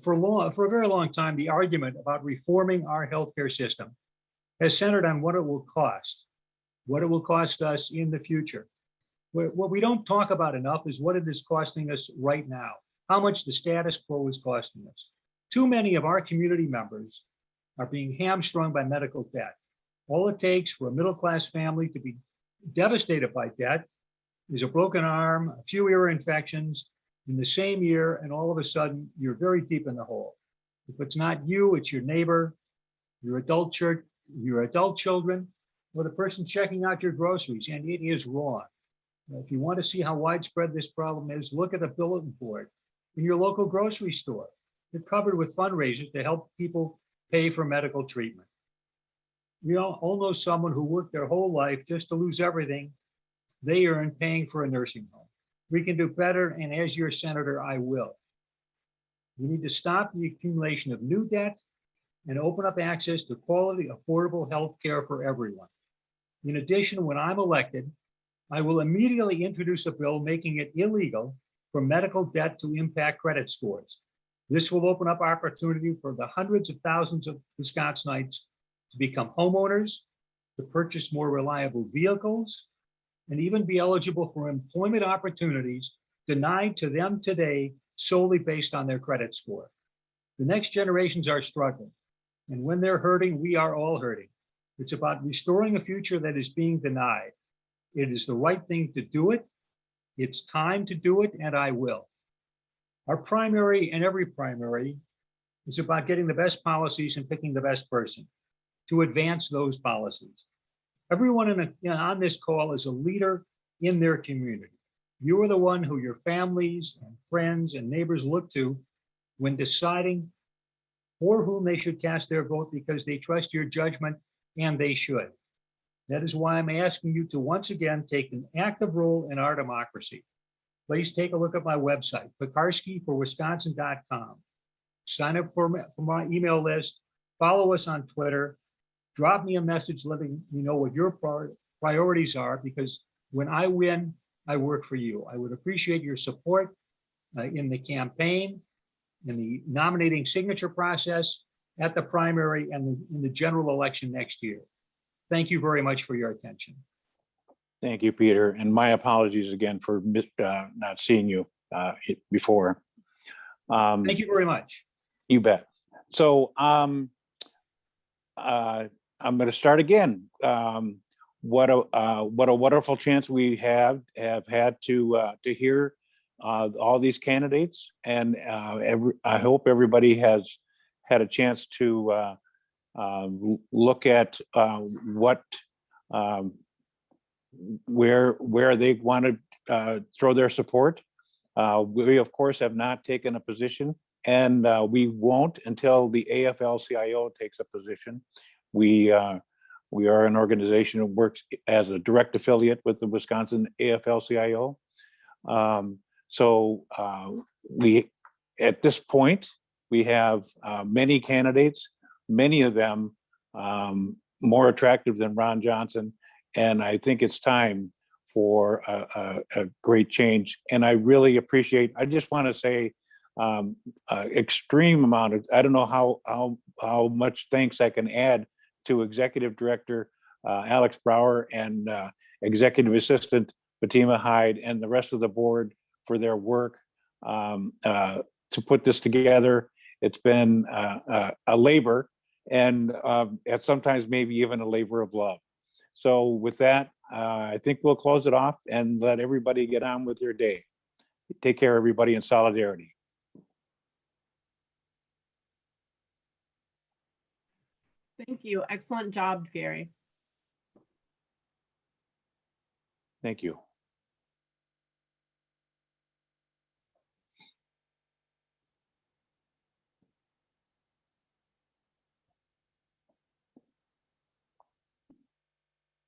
For a very long time, the argument about reforming our healthcare system has centered on what it will cost us in the future. What we don't talk about enough is what it is costing us right now, how much the status quo is costing us. Too many of our community members are being hamstrung by medical debt. All it takes for a middle-class family to be devastated by debt is a broken arm, a few ear infections in the same year, and all of a sudden you're very deep in the hole. If it's not you, it's your neighbor, your adult children, or the person checking out your groceries, and it is wrong. If you want to see how widespread this problem is, look at the bulletin board in your local grocery store. They're covered with fundraisers to help people pay for medical treatment. We all know someone who worked their whole life just to lose everything they earn paying for a nursing home. We can do better, and as your senator, I will. We need to stop the accumulation of new debt and open up access to quality, affordable health care for everyone. In addition, when I'm elected, I will immediately introduce a bill making it illegal for medical debt to impact credit scores. This will open up opportunity for the hundreds of thousands of Wisconsinites to become homeowners, to purchase more reliable vehicles, and even be eligible for employment opportunities denied to them today solely based on their credit score. The next generations are struggling, and when they're hurting, we are all hurting. It's about restoring a future that is being denied. It is the right thing to do it. It's time to do it, and I will. Our primary and every primary is about getting the best policies and picking the best person to advance those policies. Everyone on this call is a leader in their community. You are the one who your families and friends and neighbors look to when deciding for whom they should cast their vote because they trust your judgment, and they should. That is why I'm asking you to once again take an active role in our democracy. Please take a look at my website, pekarskyforwisconsin.com. Sign up for my email list, follow us on Twitter, drop me a message letting me know what your priorities are, because when I win, I work for you. I would appreciate your support in the campaign, in the nominating signature process, at the primary, and in the general election next year. Thank you very much for your attention. Thank you, Peter. And my apologies again for not seeing you before. Thank you very much. You bet. So I'm going to start again. What a wonderful chance we have had to hear all these candidates, and I hope everybody has had a chance to look at where they want to throw their support. We of course have not taken a position, and we won't until the AFL-CIO takes a position. We are an organization that works as a direct affiliate with the Wisconsin AFL-CIO. So we, at this point, we have many candidates, many of them more attractive than Ron Johnson. And I think it's time for a great change. And I really appreciate, I just want to say extreme amount of, I don't know how much thanks I can add to Executive Director Alex Brower and Executive Assistant Fatima Hyde and the rest of the board for their work to put this together. It's been a labor, and at sometimes maybe even a labor of love. So with that, I think we'll close it off and let everybody get on with their day. Take care, everybody, in solidarity. Thank you. Excellent job, Gary. Thank you.